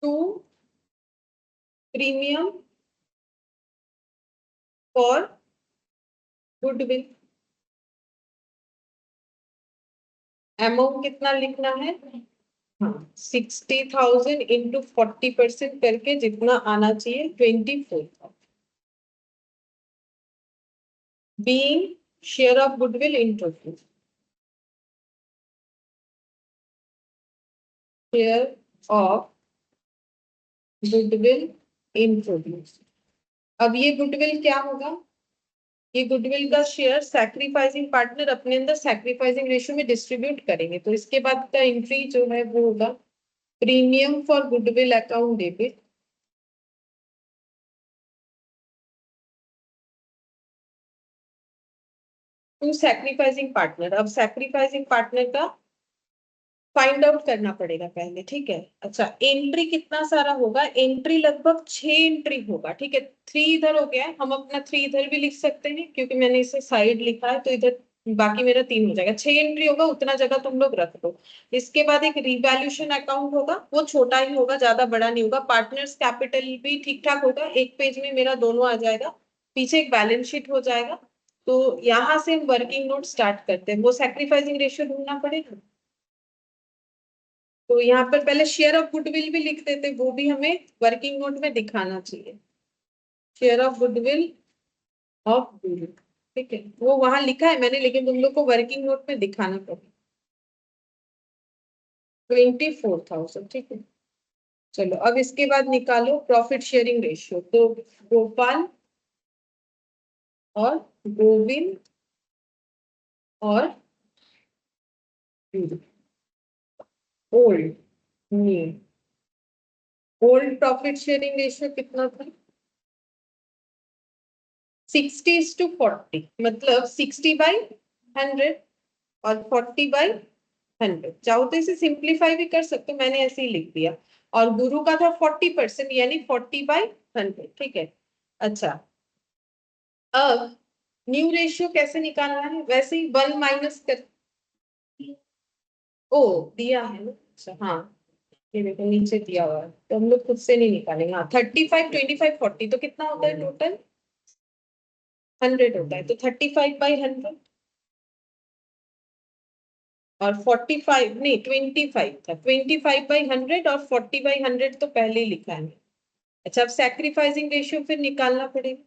to premium for goodwill. Amount कितना लिखना है, हाँ 60,000 इंटू 40% करके जितना आना चाहिए 24,000, being share of goodwill introduce, share of goodwill introduce. अब ये गुडविल क्या होगा, ये गुडविल का शेयर सैक्रिफाइसिंग पार्टनर अपने अंदर सैक्रिफाइसिंग रेशियो में डिस्ट्रीब्यूट करेंगे, तो इसके बाद का एंट्री जो है वो होगा premium for goodwill account debit to sacrificing partner. अब सैक्रिफाइसिंग पार्टनर का फाइंड आउट करना पड़ेगा पहले, ठीक है। अच्छा, एंट्री कितना सारा होगा, एंट्री लगभग 6 एंट्री होगा, ठीक है। 3 इधर हो गया, हम अपना 3 इधर भी लिख सकते हैं क्योंकि मैंने इसे साइड लिखा है, तो इधर बाकी मेरा 3 हो जाएगा, 6 एंट्री होगा, उतना जगह तुम लोग रख दो। इसके बाद एक रिवैल्यूएशन अकाउंट होगा, वो छोटा ही होगा, ज्यादा बड़ा नहीं होगा। पार्टनर्स कैपिटल भी ठीक ठाक होगा, एक पेज में मेरा दोनों आ जाएगा, पीछे एक बैलेंस शीट हो जाएगा। तो यहाँ से हम वर्किंग नोट स्टार्ट करते हैं, वो सैक्रिफाइसिंग रेशियो ढूंढना पड़ेगा। तो यहाँ पर पहले शेयर ऑफ गुडविल भी लिख देते, वो भी हमें वर्किंग नोट में दिखाना चाहिए, शेयर ऑफ गुडविल ऑफ गुरु, ठीक है। वो वहां लिखा है मैंने, लेकिन तुम लोग को वर्किंग नोट में दिखाना पड़ेगा 24,000, ठीक है। चलो अब इसके बाद निकालो प्रॉफिट शेयरिंग रेशियो, तो गोपाल और गोविंद और old new, old profit sharing ratio कितना था 60:40, मतलब 60/100 और 40/100। चाहो तो इसे सिंप्लीफाई भी कर सकते हो, मैंने ऐसे ही लिख दिया। और गुरु का था 40%, यानी 40/100, ठीक है। अच्छा, अब न्यू रेशियो कैसे निकालना है, वैसे ही 1 माइनस कर, ओ दिया है ना, अच्छा हाँ, ये देखो नीचे दिया हुआ है, तो हम लोग खुद से नहीं निकालेंगे। हाँ 35, 25, 40, तो कितना होता है टोटल 100 होता है, तो 35/100 और 45 नहीं 25 था, 25/100 और 40/100 तो पहले ही लिखा है। अच्छा, अब सैक्रिफाइसिंग रेशियो फिर निकालना पड़ेगा,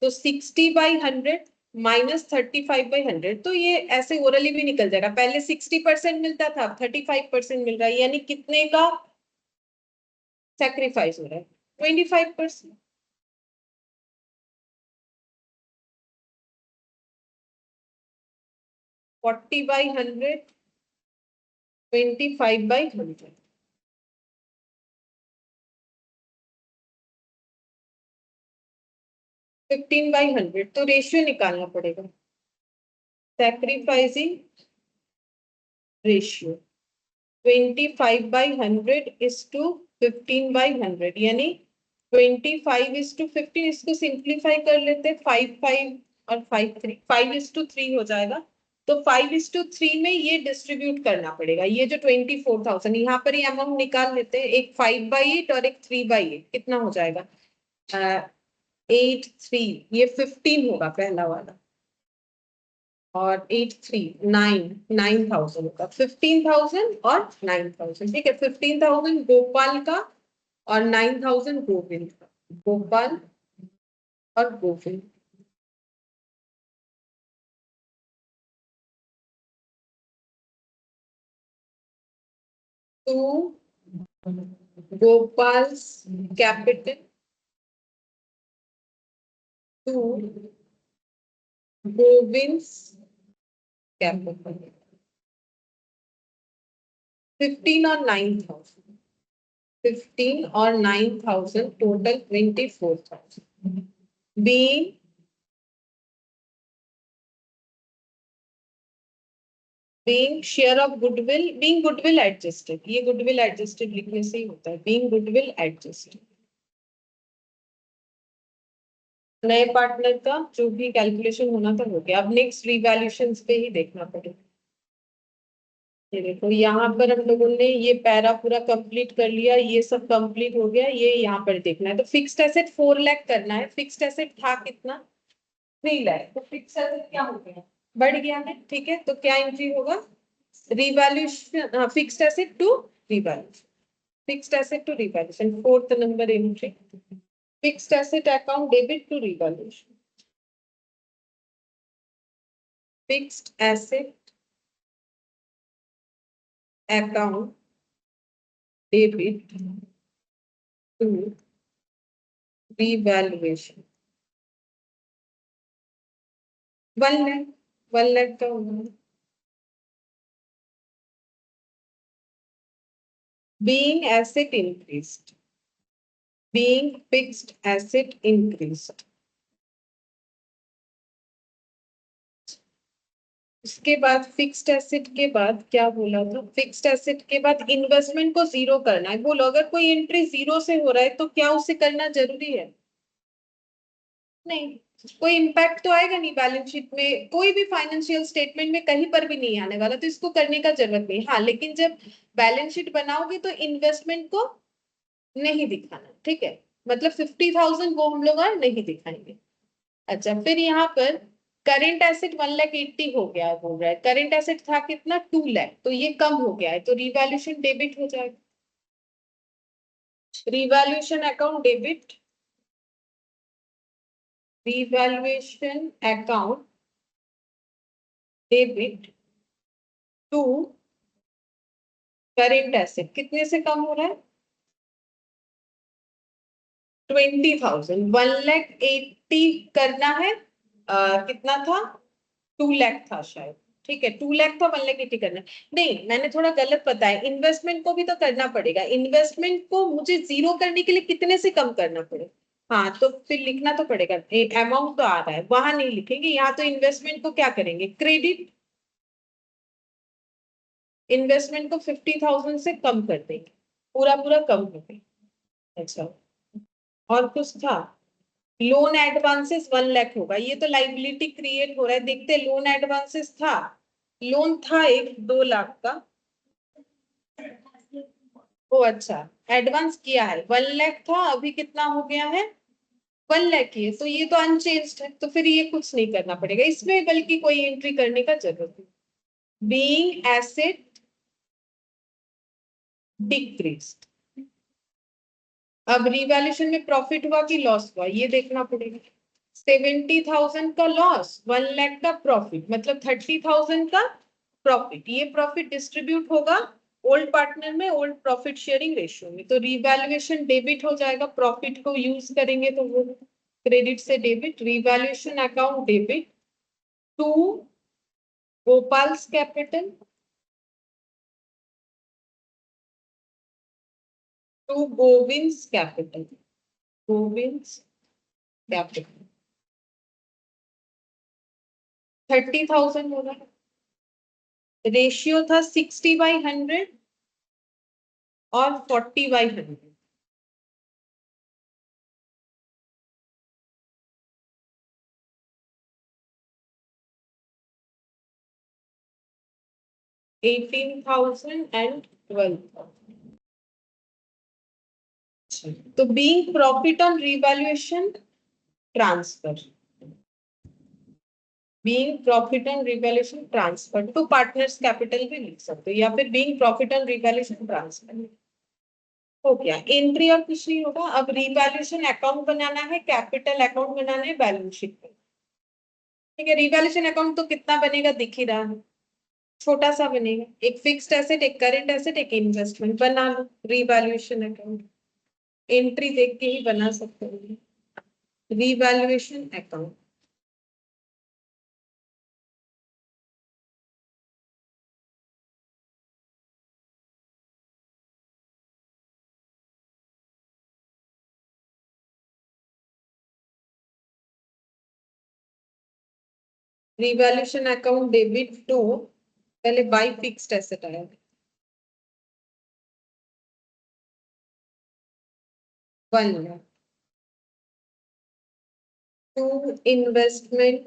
तो 60/100 माइनस 35/100, तो ये ऐसे ओरली भी निकल जाएगा, पहले 60% मिलता था, अब 35% मिल रहा है, यानी कितने का सैक्रिफाइस हो रहा है 25%। फोर्टी बाई 100, 25 बाई 100, 15 बाई 100, तो रेशियो निकालना पड़ेगा। Sacrificing ratio 25 by 100 is to 15 by 100, यानी 25:15। इसको सिंप्लीफाई कर लेते, 5 5 और 5 3, 5:3 हो जाएगा। तो 5:3 में ये डिस्ट्रीब्यूट करना पड़ेगा। ये जो 24,000 यहाँ पर ये अमाउंट निकाल लेते हैं, एक 5/8 और एक 3/8, कितना हो जाएगा 8 3, ये 15 होगा पहला वाला, और 8 3 9 9,000 होगा। 15,000 और 9,000, ठीक है। 15,000 गोपाल का और 9,000 गोविंद का। गोपाल और Govind, to Gopal's capital, to Govind's capital, 15 और 9,000, 15 और 9,000, total 24,000। being share of goodwill, being goodwill adjusted, ये goodwill adjusted लिखने से ही होता है, being goodwill adjusted। नए पार्टनर का जो भी कैलकुलेशन होना था हो गया। अब नेक्स्ट रिवैल्यूएशन पे ही देखना पड़ेगा। ये देखो यहाँ पर हम लोगों ने ये पैरा पूरा कंप्लीट कर लिया, ये सब कंप्लीट हो गया। ये यहाँ पर देखना है, तो फिक्स्ड एसेट 4 लाख करना है। फिक्स्ड एसेट था कितना 3 लाख, तो फिक्स्ड एसेट क्या हो गया, बढ़ गया है, ठीक है। तो क्या एंट्री होगा, revaluation, fixed asset to revaluation, fixed asset to revaluation, 4th number entry, fixed asset account debit to revaluation, fixed asset account debit to revaluation, 1 lakh, 1 lakh का होगा। Being asset increased, being fixed asset increased, उसके बाद fixed asset के बाद क्या बोला था, fixed asset के बाद इन्वेस्टमेंट को जीरो करना है। बोलो अगर कोई एंट्री जीरो से हो रहा है तो क्या उसे करना जरूरी है, नहीं, कोई इम्पैक्ट तो आएगा नहीं बैलेंस शीट में, कोई भी फाइनेंशियल स्टेटमेंट में कहीं पर भी नहीं आने वाला, तो इसको करने का जरूरत नहीं। हाँ, लेकिन जब बैलेंस शीट बनाओगे तो इन्वेस्टमेंट को नहीं दिखाना, ठीक है, मतलब 50,000 वो हम लोग नहीं दिखाएंगे। अच्छा, फिर यहाँ पर करेंट एसेट 1,80,000 हो गया बोल रहा है। करेंट एसेट था कितना 2 लाख, तो ये कम हो गया है, तो रिवैल्यूएशन डेबिट हो जाएगा। Revaluation account debit, revaluation account debit to current asset, कितने से कम हो रहा है 20,000, 1,80,000 करना है। कितना था 2 लाख था शायद, ठीक है, 2 लाख था, 1,80,000 करना है। नहीं, मैंने थोड़ा गलत बताया, इन्वेस्टमेंट को भी तो करना पड़ेगा। इन्वेस्टमेंट को मुझे जीरो करने के लिए कितने से कम करना पड़ेगा, हाँ, तो फिर लिखना तो पड़ेगा। अमाउंट तो आ रहा है, वहां नहीं लिखेंगे, यहाँ तो इन्वेस्टमेंट को क्या करेंगे, क्रेडिट, इन्वेस्टमेंट को 50,000 से कम कर देंगे, पूरा पूरा कम हो गया। अच्छा, और कुछ था, लोन एडवांसेस 1 लाख होगा, ये तो लाइबिलिटी क्रिएट हो रहा है। देखते हैं, लोन एडवांसेस था, लोन था एक 2 लाख का, ओ अच्छा, एडवांस किया है 1 लाख था, अभी कितना हो गया है 1 लाख ही है, तो ये तो अनचेंज्ड है, तो फिर ये कुछ नहीं करना पड़ेगा इसमें, बल्कि कोई एंट्री करने का जरूरत नहीं। बीइंग एसेट डिक्रीज्ड, अब रिवैल्यूएशन में प्रॉफिट हुआ कि लॉस हुआ ये देखना पड़ेगा। 70,000 का लॉस, 1 लाख का प्रॉफिट, मतलब 30,000 का प्रॉफिट। ये प्रॉफिट डिस्ट्रीब्यूट होगा ओल्ड पार्टनर में ओल्ड प्रॉफिट शेयरिंग रेशियो में, तो रिवैल्यूएशन डेबिट हो जाएगा, प्रॉफिट को यूज करेंगे तो वो क्रेडिट से debit, revaluation account debit to Gopal's capital to Govind's capital, Govind's capital 30,000 होगा। रेशियो था 60/100 और 40/100। $18,000 and $12,000। तो being profit on revaluation transfer, being profit on revaluation transfer to partners capital भी लिख सकते हो, या फिर being profit on revaluation transfer हो गया। एंट्री और कुछ नहीं होगा। अब रिवैल्यूएशन अकाउंट बनाना है, कैपिटल अकाउंट बनाना है बैलेंस शीट में। ठीक है, रिवैल्यूएशन अकाउंट तो कितना बनेगा दिख ही रहा है, छोटा सा बनेगा। एक फिक्स्ड एसेट, एक करेंट एसेट, एक इन्वेस्टमेंट बना लो रिवैल्यूएशन अकाउंट। एंट्री देख के ही बना सकते हो revaluation account. Revaluation account debit to, पहले बाय फिक्स्ड एसेट आया, 1 lakh to investment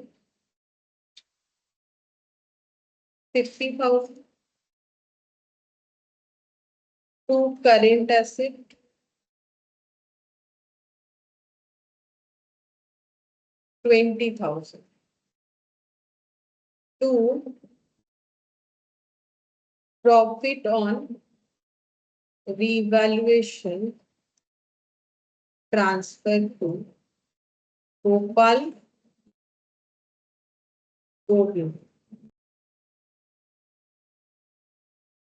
50,000 to current asset 20,000 to profit on revaluation transfer to Gopal Govind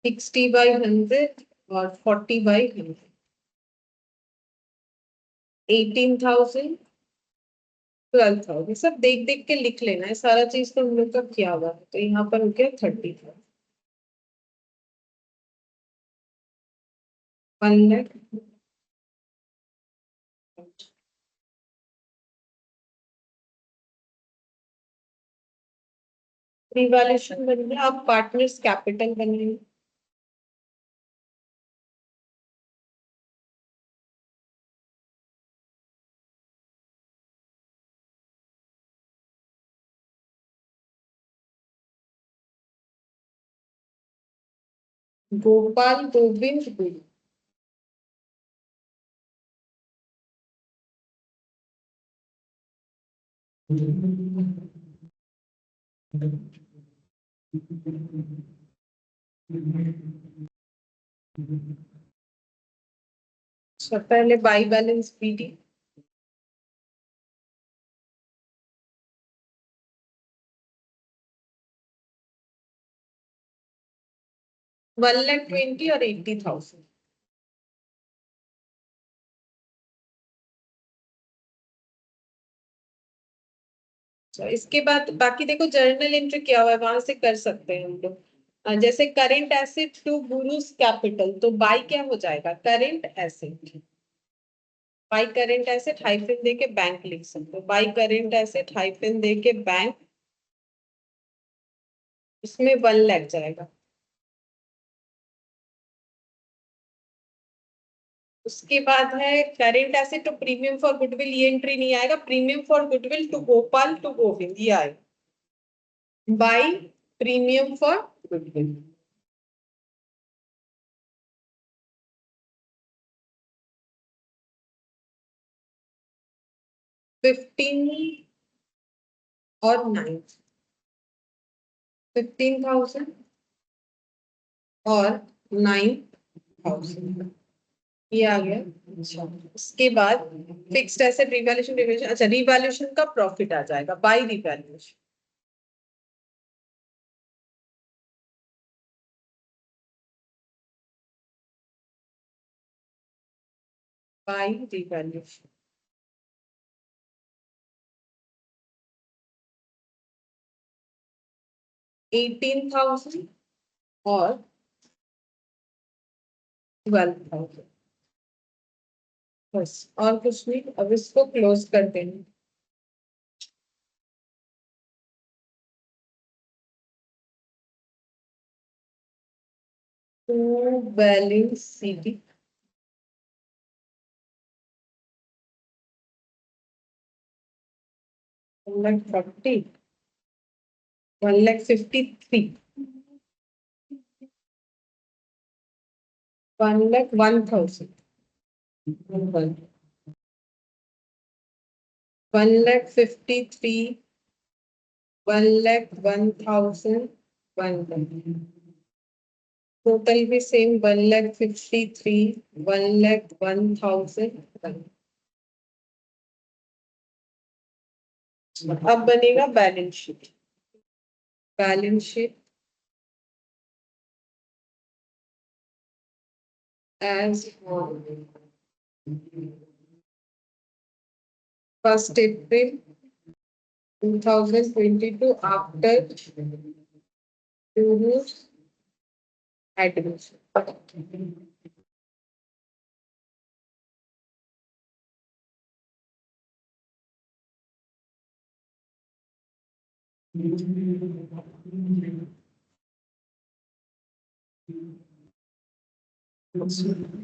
60/100 और 40/100, 18,000 12,000। सब देख देख के लिख लेना है, सारा चीज तो हम लोग का किया हुआ है। तो यहाँ पर हो गया 30,000, 1 लाख। रिवैल्यूएशन बन गया। अब पार्टनर्स कैपिटल बनेंगे। गोपाल गोविंद गुरु, अच्छा पहले by balance BD, one lakh 20 और 80,000। अच्छा इसके बाद बाकी देखो जर्नल एंट्री क्या हुआ है, वहां से कर सकते हैं हम लोग। जैसे current asset to Guru's capital, तो बाई क्या हो जाएगा, current asset, by current asset hyphen दे के बैंक लिख सकते हो, बाई करेंट एसेट हाइफन दे के बैंक, इसमें 1 लाख जाएगा। उसके बाद है current asset to premium for goodwill, ये एंट्री नहीं आएगा। Premium for goodwill to Gopal to Govind ये आएगा, by premium for goodwill. Fifteen और 9, 15,000 और 9,000 ये आ गया। अच्छा उसके बाद फिक्स्ड एसेट रिवैल्यूएशन, रिवैल्यूएशन, अच्छा रिवैल्यूएशन का प्रॉफिट आ जाएगा बाय रिवैल्यूएशन। Bye revaluation. $18,000 और $12,000, बस और कुछ नहीं। अब इसको क्लोज कर देंगे। टू बैलेंस सीटी 1,40, 1,53, 1,01,000, 1,53, 1,01,000, 1,00,000। टोटल भी सेम 1,53, 1,01,000। अब बनेगा balance sheet. Balance sheet as on 1st April 2022 after Guru's admission.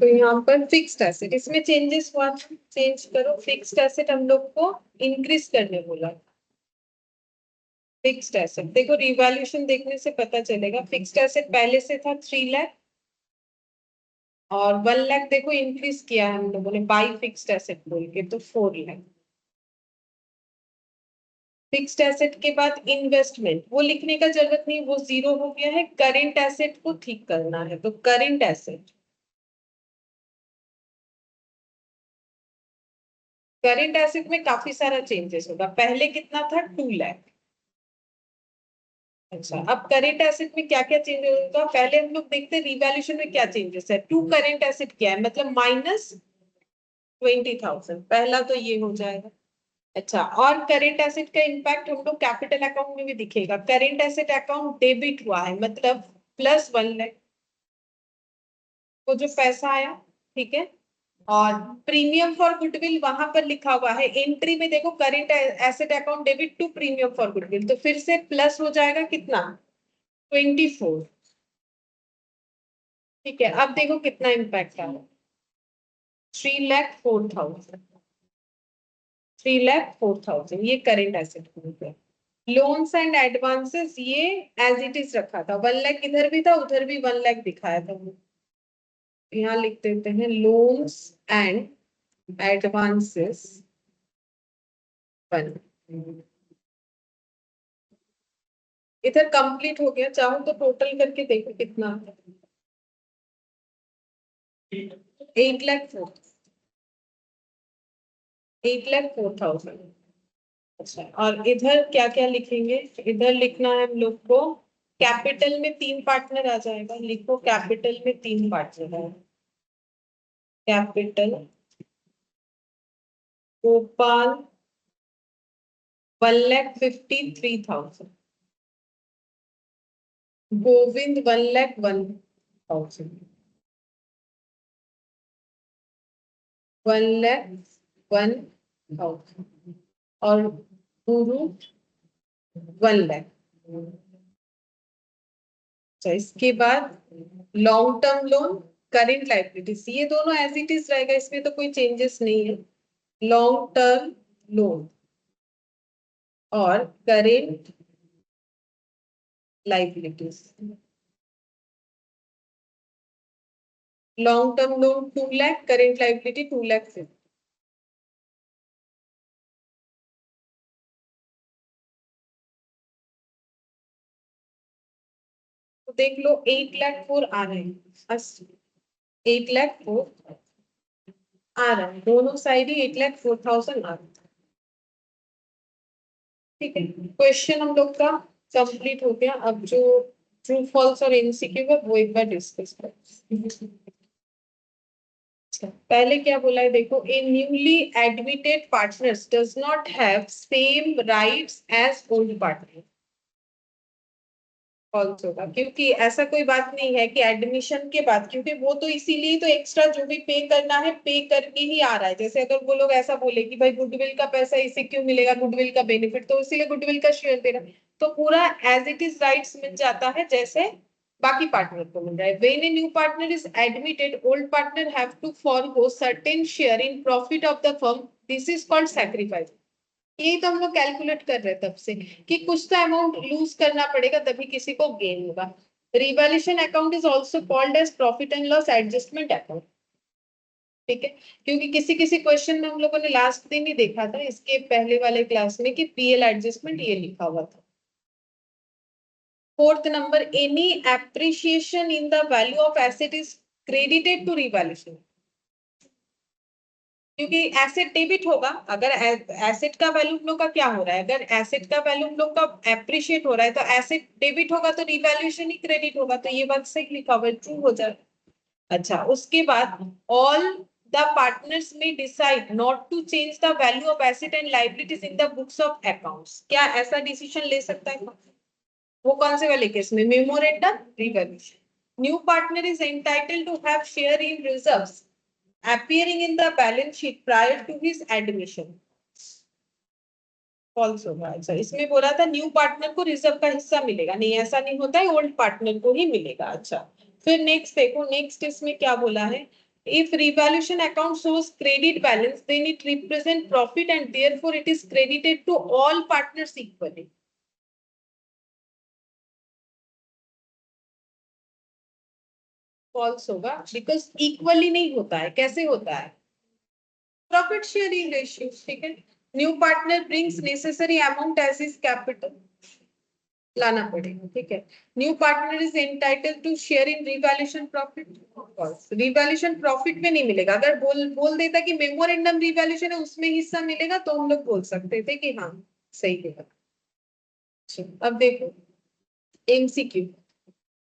तो यहाँ पर फिक्स्ड एसेट, इसमें चेंजेस हुआ, चेंज करो। फिक्स्ड एसेट हम लोग को इंक्रीज करने बोला। फिक्स्ड एसेट देखो, रिवैल्यूएशन देखने से पता चलेगा। फिक्स्ड एसेट पहले से था 3 लाख और 1 लाख देखो इंक्रीज किया है हम लोगों ने बाई फिक्स्ड एसेट बोल के, तो 4 लाख। फिक्स्ड एसेट के बाद इन्वेस्टमेंट, वो लिखने का जरूरत नहीं, वो जीरो हो गया है। करेंट एसेट को ठीक करना है, तो करेंट एसेट, करेंट एसेट में काफी सारा चेंजेस होगा। पहले कितना था, 2 लाख। अच्छा, अब करेंट एसेट में क्या क्या चेंज होगा, पहले हम लोग देखते हैं रिवैल्यूएशन में क्या चेंजेस है। टू करेंट एसेट क्या है, मतलब -20,000, पहला तो ये हो जाएगा। अच्छा, और करेंट एसेट का इम्पैक्ट हम लोग कैपिटल अकाउंट में भी दिखेगा। करेंट एसेट अकाउंट डेबिट हुआ है, मतलब +1 लाख, वो जो पैसा आया, ठीक है। और प्रीमियम फॉर गुडविल वहां पर लिखा हुआ है एंट्री में, देखो current asset account debit to premium for goodwill, तो फिर से प्लस हो जाएगा कितना, 24। ठीक है, अब देखो कितना इम्पैक्ट आ रहा है, 3,04,000, 3,04,000, ये करेंट एसेट हो गया। लोन्स एंड एडवांसेस ये एज इट इज रखा था, 1 लाख इधर भी था, उधर भी 1 लाख दिखाया था। यहाँ लिख देते हैं लोन्स एंड एडवांसेस 1। इधर कंप्लीट हो गया, चाहो तो टोटल करके देखो कितना, 8,04,000, 8,04,000। अच्छा, और इधर क्या क्या लिखेंगे, इधर लिखना है हम लोग को, कैपिटल में 3 पार्टनर आ जाएगा। लिखो कैपिटल में 3 पार्टनर है। कैपिटल गोपाल 1,53,000, गोविंद 1,01,000, 1,01,000, और गुरु 1 लाख। अच्छा, इसके बाद long term loan, current liabilities, ये दोनों एज इट इज रहेगा, इसमें तो कोई चेंजेस नहीं है। लॉन्ग टर्म लोन और current liabilities, long term loan 2 lakh, current liability 2,50,000। तो देख लो 8,04,000 आ रहे हैं, 8,04,000 आ रहा है, दोनों साइड ही 8,04,000 आ रहा है। ठीक है, क्वेश्चन हम लोग का कंप्लीट हो गया। अब जो ट्रू फॉल्स और एमसीक्यू है वो एक बार डिस्कस करें। पहले क्या बोला है देखो, a newly admitted partners does not have same rights as old partner. False होगा, क्योंकि ऐसा कोई बात नहीं है कि एडमिशन के बाद, क्योंकि वो तो इसीलिए तो एक्स्ट्रा जो भी पे करना है पे करके ही आ रहा है। जैसे अगर वो लोग ऐसा बोले कि भाई गुडविल का पैसा इसे क्यों मिलेगा, गुडविल का बेनिफिट, तो इसीलिए गुडविल का शेयर दे रहा है, तो पूरा एज इट इज राइट्स मिल जाता है जैसे बाकी पार्टनर को मिल रहा है। When a new partner is admitted, old partner have to forgo certain share in profit of the firm, this is called sacrifice. यही तो हम लोग कैलकुलेट कर रहे हैं तब से कि कुछ तो अमाउंट लूज करना पड़ेगा तभी किसी को गेन होगा। Revaluation account is also called as profit and loss adjustment account. ठीक है, क्योंकि किसी किसी क्वेश्चन में हम लोगों ने लास्ट दिन ही देखा था इसके पहले वाले क्लास में कि पीएल एडजस्टमेंट ये लिखा हुआ था। Fourth number, any appreciation in the value of asset is credited to revaluation. क्योंकि एसेट डेबिट होगा, अगर एसेट का वैल्यू हम लोग का क्या हो रहा है, अगर एसेट का वैल्यू हम लोग का एप्रिशिएट हो रहा है तो एसेट डेबिट होगा तो रिवैल्यूएशन ही क्रेडिट होगा, तो ये बात सही लिखा हुआ है, ट्रू हो जाए। अच्छा, उसके बाद ऑल द पार्टनर्स में decide not to change the value of asset and liabilities in the books of accounts. क्या ऐसा डिसीजन ले सकता है? वो कौन से वाले केस में? Memorandum revaluation. New partner is entitled to have share in reserves appearing in the balance sheet prior to his admission। False होगा। अच्छा, इसमें बोला था न्यू पार्टनर को रिजर्व का हिस्सा मिलेगा, नहीं ऐसा नहीं होता है, ओल्ड पार्टनर को ही मिलेगा। अच्छा, फिर नेक्स्ट देखो, नेक्स्ट इसमें क्या बोला है, if revaluation account shows credit balance then it represent profit and therefore it is credited to all partners equally। False होगा, बिकॉज इक्वली नहीं होता है। कैसे होता है? Profit sharing ratio. ठीक है, new partner brings necessary amount as his capital, लाना पड़ेगा। ठीक है, new partner is entitled to share in revaluation profit. Revaluation profit में नहीं मिलेगा। अगर बोल देता कि मेमोरेंडम रिवैल्यूएशन है उसमें हिस्सा मिलेगा तो हम लोग बोल सकते थे कि हाँ सही है। अब देखो एमसीक्यू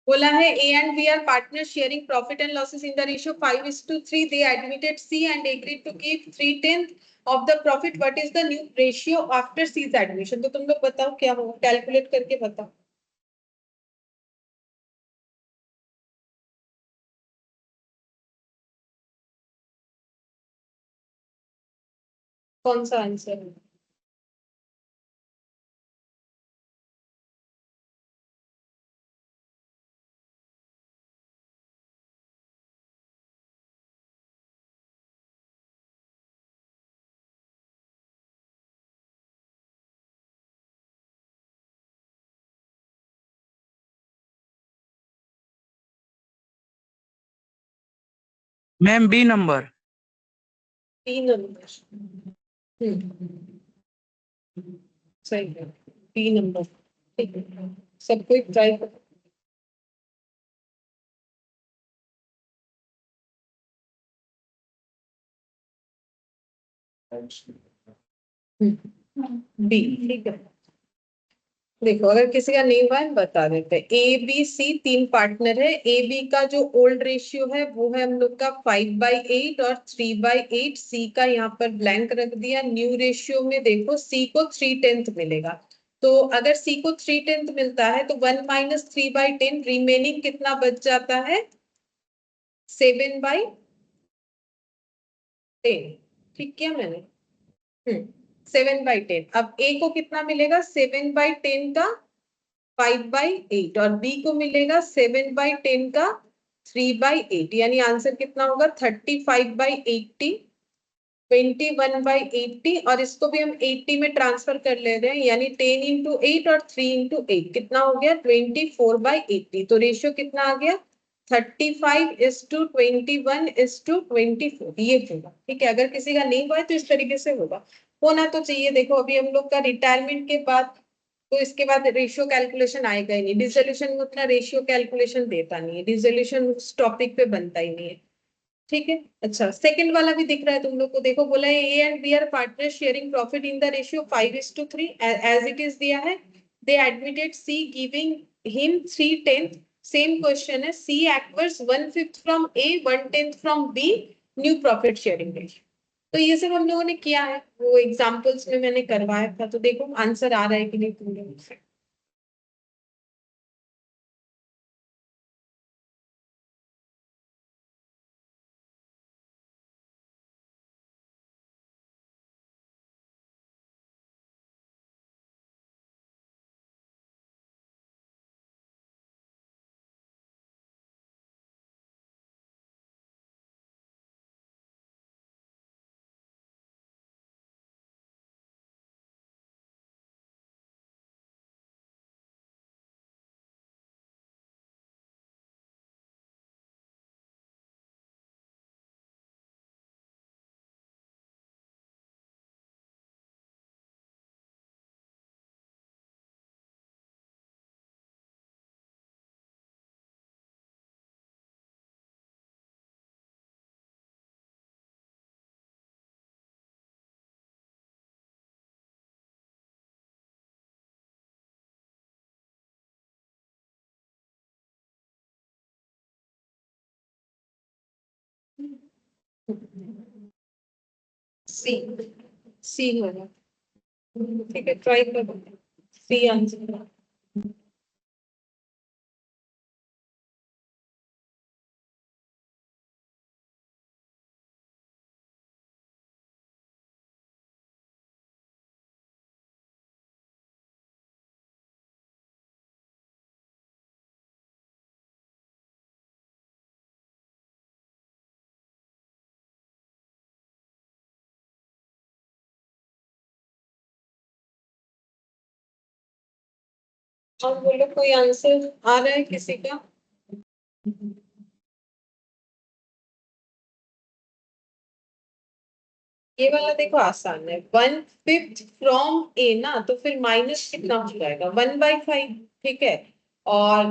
बोला है, A and B are partners sharing profit and losses in the ratio 5:3. They admitted C and agreed to keep 3/10 of the profit. What is the new ratio after C's admission? तो तुम लोग बताओ क्या होगा, calculate करके बताओ। कौन सा आंसर है? Ma'am B number. 3 नंबर। सही है, 3 नंबर। ठीक है, सब कोई ट्राई करो। बी। ठीक है, देखो अगर किसी का नहीं हुआ है बता देते हैं। ए बी सी 3 पार्टनर है। ए बी का जो ओल्ड रेशियो है वो है हम लोग का 5/8 और 3/8। सी का यहाँ पर ब्लैंक रख दिया। न्यू रेशियो में देखो सी को 3/10 मिलेगा, तो अगर सी को 3/10 मिलता है तो 1 - 3/10 रिमेनिंग कितना बच जाता है? 7/10। ठीक किया मैंने? 7/10। अब ए को कितना मिलेगा? 7/10 का 5/8 और बी को मिलेगा 7/10 का 3/8, यानी आंसर कितना होगा? 35/80, 21/80। और इसको भी हम 80 में ट्रांसफर कर ले रहे हैं, यानी 10 × 8 और 3 × 8 कितना हो गया? 24/80। तो रेशियो कितना आ गया? 35:21:24 ये होगा। ठीक है, अगर किसी का नहीं हुआ है तो इस तरीके से होगा। होना तो चाहिए। देखो अभी हम लोग का रिटायरमेंट के बाद तो इसके बाद रेशियो कैलकुलेशन आएगा ही नहीं। डिसोल्यूशन में उतना रेशियो कैलकुलेशन देता नहीं है, डिसोल्यूशन उस टॉपिक पे बनता ही नहीं है। ठीक है, अच्छा सेकंड वाला भी दिख रहा है तुम लोग को। देखो बोला है A and B are partner sharing profit in the ratio 5:3 as it is दिया है। They admitted C giving him 3/10। Same question है, C acquires 1/5 from A 1/10 from B new profit sharing ratio. तो ये सब हम लोगों ने किया है, वो एग्जांपल्स में मैंने करवाया था, तो देखो आंसर आ रहा है कि नहीं तुम लोगों से। सी, सी होगा। ठीक है, ट्राई करो, सी आंसर। और बोलो कोई आंसर आ रहा है किसी का? ये वाला देखो आसान है, 1/5 फ्रॉम ए ना, तो फिर माइनस कितना हो जाएगा, 1/5। ठीक है, और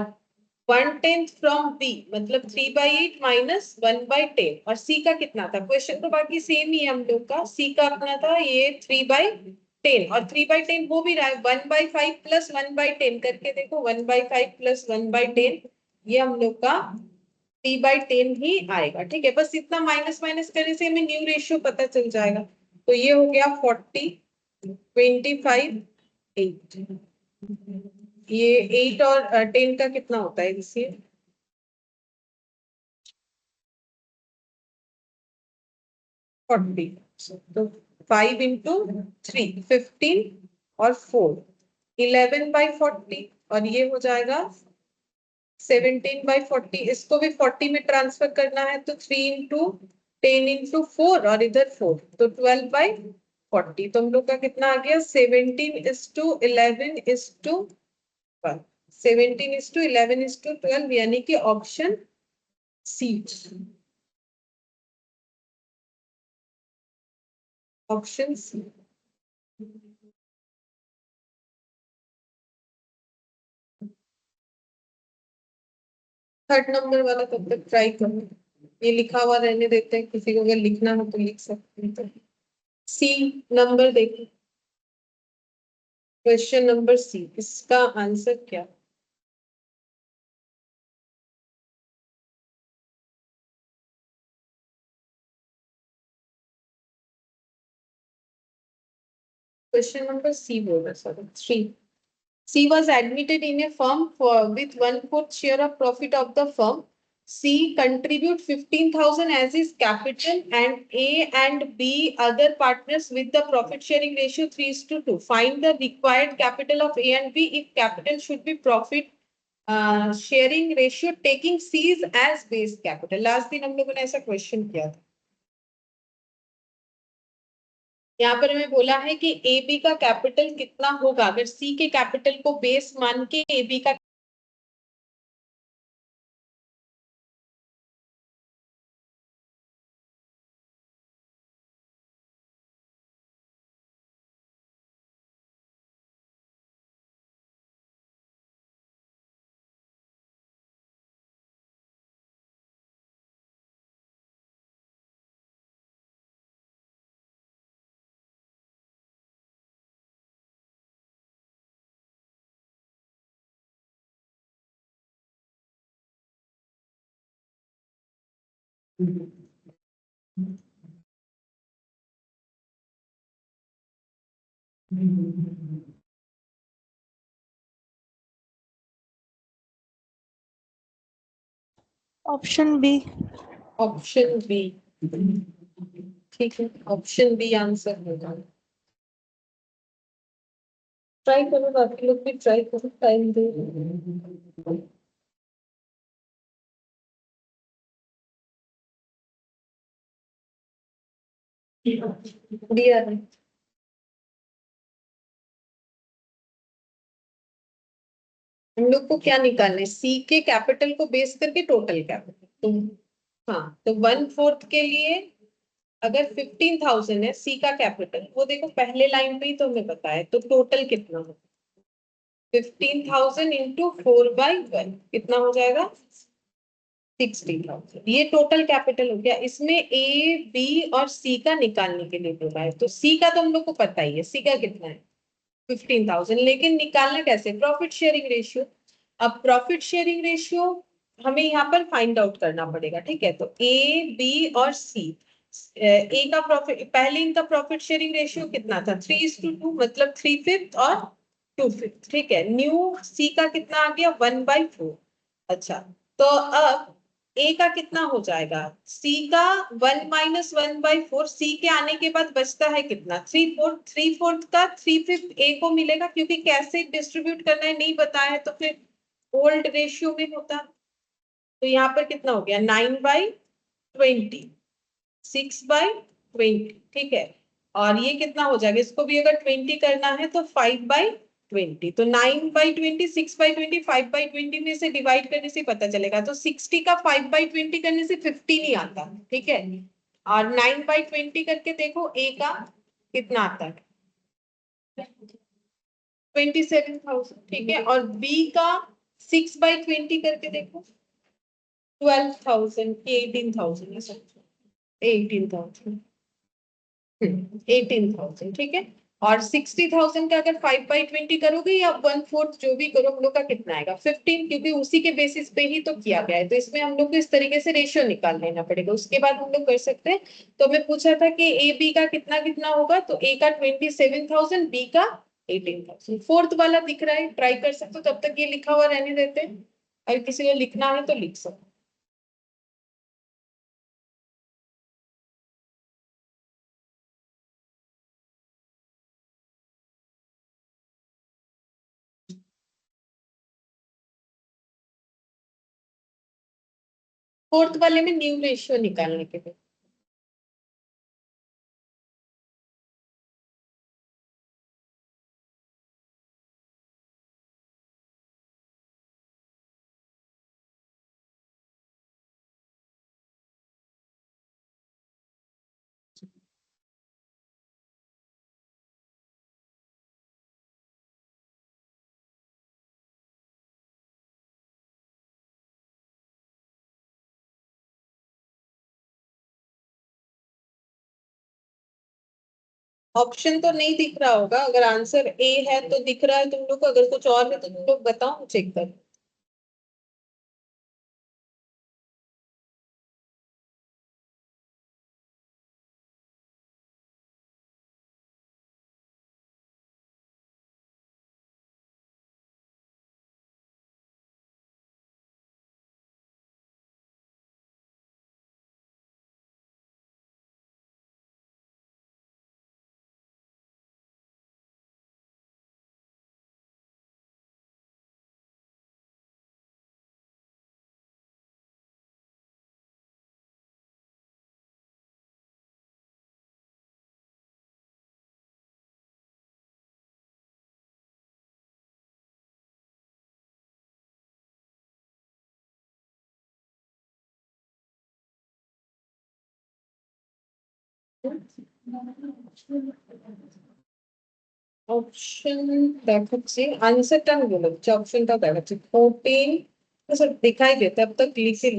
1/10 फ्रॉम बी मतलब 3/8 माइनस 1/10। और सी का कितना था, क्वेश्चन तो बाकी सेम ही है हम लोग का। सी का अपना था ये 3/10, और 3/10 हो भी रहा है, 1/5 प्लस 1/10 करके देखो, 1/5 प्लस 1/10, ये हम लोग का 3/10 ही आएगा। ठीक है, बस इतना माइनस माइनस करने से हमें न्यू रेशियो पता चल जाएगा। तो ये हो गया 40, 25, 8। ये 8 और 10 का कितना होता है इसे, 40। तो 5 इंटू 3 15 और 4 11/40, और ये हो जाएगा 17/40। इसको भी 40 में ट्रांसफर करना है, तो 3 इंटू 10 इंटू 4, और इधर 4, तो 12/40। तो हम लोग का कितना आ गया, 17:11:12, 17:11:12, यानी कि option C, option C. Third number वाला तब तक ट्राई करो, ये लिखा हुआ रहने देते हैं, किसी को अगर लिखना हो तो लिख सकते हैं। तो सी नंबर देखो, क्वेश्चन नंबर सी, इसका आंसर क्या? क्वेश्चन नंबर सी बोल रहा, sorry 3। C was admitted in a firm with 1/4 share of profit of the firm. C contribute 15,000 as his capital, and A and B other partners with the profit sharing ratio 3:2. Find the required capital of A and B if capital should be profit sharing ratio taking C's as base capital. Last दिन हम लोगों ने ऐसा question किया था। यहाँ पर हमें बोला है कि ए बी का कैपिटल कितना होगा अगर सी के कैपिटल को बेस मान के ए बी का। Option B. ऑप्शन बी, ठीक है, ऑप्शन बी आंसर होगा। ट्राई करो, बाकी लोग भी ट्राई करो, टाइम दो। दिया है। हम लोग को क्या निकालना है, सी के कैपिटल को बेस करके टोटल कैपिटल। तो हाँ, तो 1/4 के लिए अगर 15,000 है सी का कैपिटल, वो देखो पहले लाइन पे ही तो हमें पता है, तो टोटल कितना हो, 15,000 इंटू 4/1 कितना हो जाएगा, 60,000। ये टोटल कैपिटल हो गया। इसमें ए बी और सी का निकालने के लिए बोला है, तो सी का तो हम लोग को पता ही है, सी का कितना है 15,000, लेकिन निकालना कैसे, प्रॉफिट शेयरिंग रेशियो। अब प्रॉफिट शेयरिंग रेशियो हमें यहाँ पर फाइंड आउट करना पड़ेगा, ठीक है। तो ए बी और सी, ए का प्रॉफिट, पहले इनका प्रॉफिट शेयरिंग रेशियो कितना था, 3:2, मतलब 3/5 और 2/5, ठीक है। न्यू सी का कितना आ गया, 1/4। अच्छा, तो अब ए का कितना हो जाएगा, सी का 1 - 1/4, सी के आने के बाद बचता है कितना, 3/4। 3/4 का 3/5 ए को मिलेगा, क्योंकि कैसे डिस्ट्रीब्यूट करना है नहीं बताया है, तो फिर ओल्ड रेशियो में होता। तो यहाँ पर कितना हो गया, 9/20, 6/20, ठीक है। और ये कितना हो जाएगा, इसको भी अगर 20 करना है तो 5/20। तो 9/20, 6/20, 5/20 में से डिवाइड करने से पता चलेगा। तो 60 का 5/20 करने से 15 ही आता है, ठीक है। और 9/20 करके देखो ए का कितना आता है, 27,000, ठीक है। और बी का 6/20 करके देखो, 12,000 की 18,000 है, समझो 18,000, 18,000, ठीक है। और 60,000 का अगर 5/20 करोगे या 1/4 जो भी करो, हम लोग का कितना आएगा, 15, क्योंकि उसी के बेसिस पे ही तो किया गया है। तो इसमें हम लोग को इस तरीके से रेशियो निकाल लेना पड़ेगा, उसके बाद हम लोग कर सकते हैं। तो हमें पूछा था कि ए बी का कितना कितना होगा, तो ए का 27,000, बी का 18,000। फोर्थ वाला दिख रहा है, ट्राई कर सकते हो, तब तक ये लिखा हुआ रहने देते हैं, अगर किसी को लिखना है तो लिख सकते। फोर्थ वाले में न्यू रेशियो निकालने के लिए, ऑप्शन तो नहीं दिख रहा होगा, अगर आंसर ए है तो दिख रहा है तुम लोग को, अगर कुछ और है तो तुम लोग बताओ, चेक कर। অপশন দেখাচ্ছি, আনসারটা আমি বলে দিচ্ছি, অপশনটা দেখাচ্ছি 14, तो सर दिखाई देता है, अब तक लिखे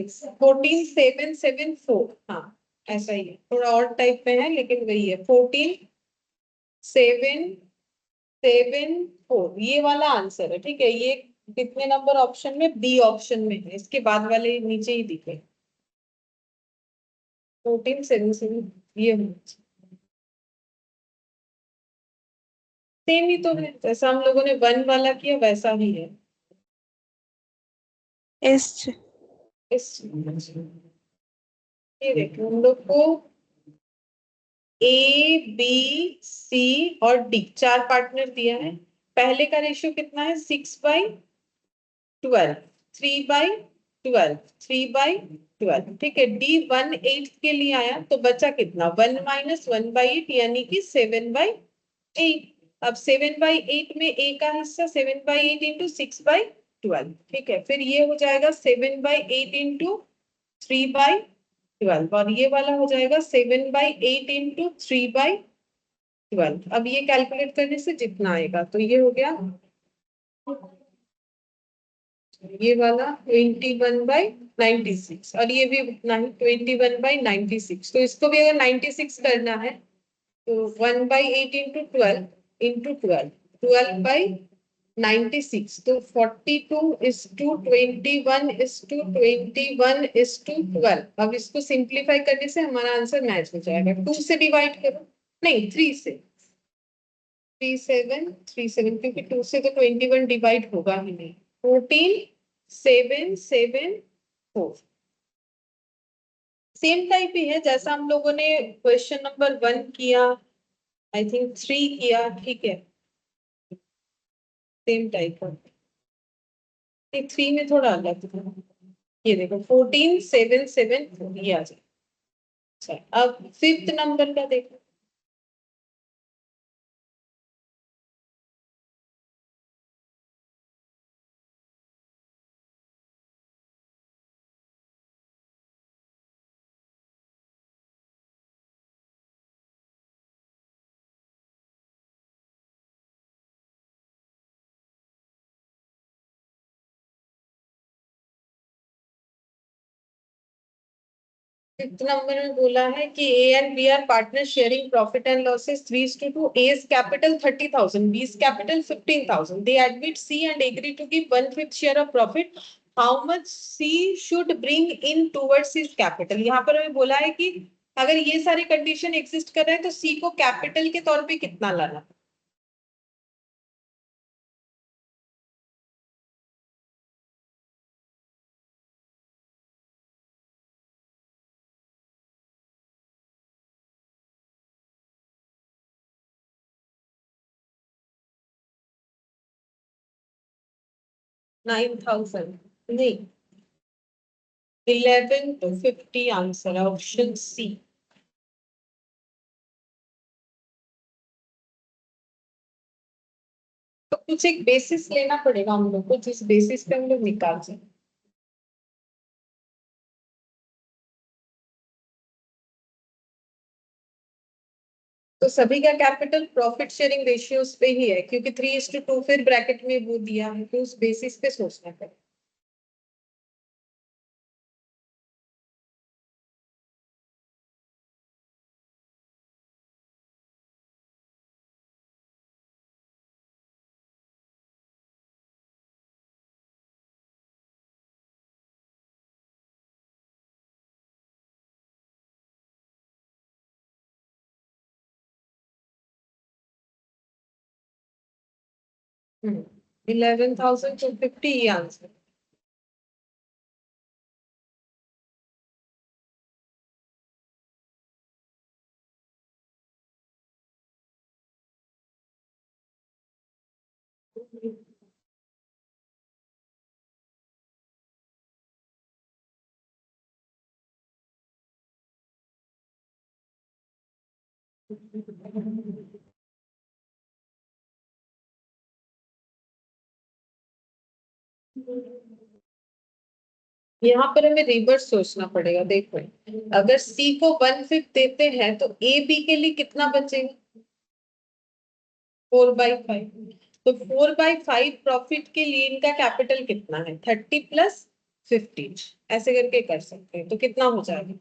14,774, हाँ ऐसा ही है, थोड़ा और टाइप में है लेकिन वही है, 14,774, ये वाला आंसर है, ठीक है। ये कितने नंबर ऑप्शन में, बी ऑप्शन में है, इसके बाद वाले नीचे ही दिखे। 1477 ये सेम ही तो है, जैसा हम लोगों ने 1 वाला किया वैसा ही है। एस इस ये देखो हम लोग को ए बी सी और डी 4 पार्टनर दिया है। पहले का रेशियो कितना है 6/12, 3/12, 3/12, ठीक है। डी 1/8 के लिए आया तो बचा कितना 1 - 1/8 यानी कि 7/8। अब 7/8 में ए का हिस्सा 7/8 इंटू 6/12, ठीक है। फिर ये हो जाएगा 7/8 इंटू 3/12 और ये वाला हो जाएगा 7/8 इंटू 3/12। अब ये कैलकुलेट करने से जितना आएगा तो ये हो गया ये वाला 21/96 और ये भी उतना ही 21/96। तो इसको भी अगर 96 करना है तो 1/8 इंटू 12 तो 42:21:21:12। अब इसको सिंप्लीफाई करने से हमारा आंसर मैच हो जाएगा। 2 से डिवाइड करो, नहीं 3 से, 3737, क्योंकि 2 से तो 21 डिवाइड होगा ही नहीं। 14774 सेम टाइप ही है जैसा हम लोगों ने क्वेश्चन नंबर 1 किया, आई थिंक 3 किया, ठीक है। सेम टाइप का 3 में थोड़ा अलग था। ये देखो 14774 ये आ जाए। अच्छा अब 5th नंबर का देखो। फिफ्थ नंबर में बोला है कि A and B are partner sharing profit and losses 3:2। A's capital 30,000, B's capital 15,000. They admit C and agree to give 1/5 share of profit. How much C should bring in towards his capital? यहाँ पर हमें बोला है कि अगर ये सारे condition exist कर रहे हैं तो C को कैपिटल के तौर पे कितना लाना। $9,000 नहीं, 11 to 50 आंसर है ऑप्शन सी। तो कुछ एक बेसिस लेना पड़ेगा हम लोग को जिस बेसिस पे हम लोग निकाल सकें। तो सभी का कैपिटल प्रॉफिट शेयरिंग रेशियोज पे ही है क्योंकि 3:2 फिर ब्रैकेट में वो दिया है तो उस बेसिस पे सोचना पड़ेगा। हम्म 11,250 ये आंसर। यहाँ पर हमें रिवर्स सोचना पड़ेगा। देखो अगर सी को 1/5 देते हैं तो ए बी के लिए कितना बचेगा 4/5। तो 4/5 प्रॉफिट के लिए इनका कैपिटल कितना है 30 + 50, ऐसे करके कर सकते हैं। तो कितना हो जाएगा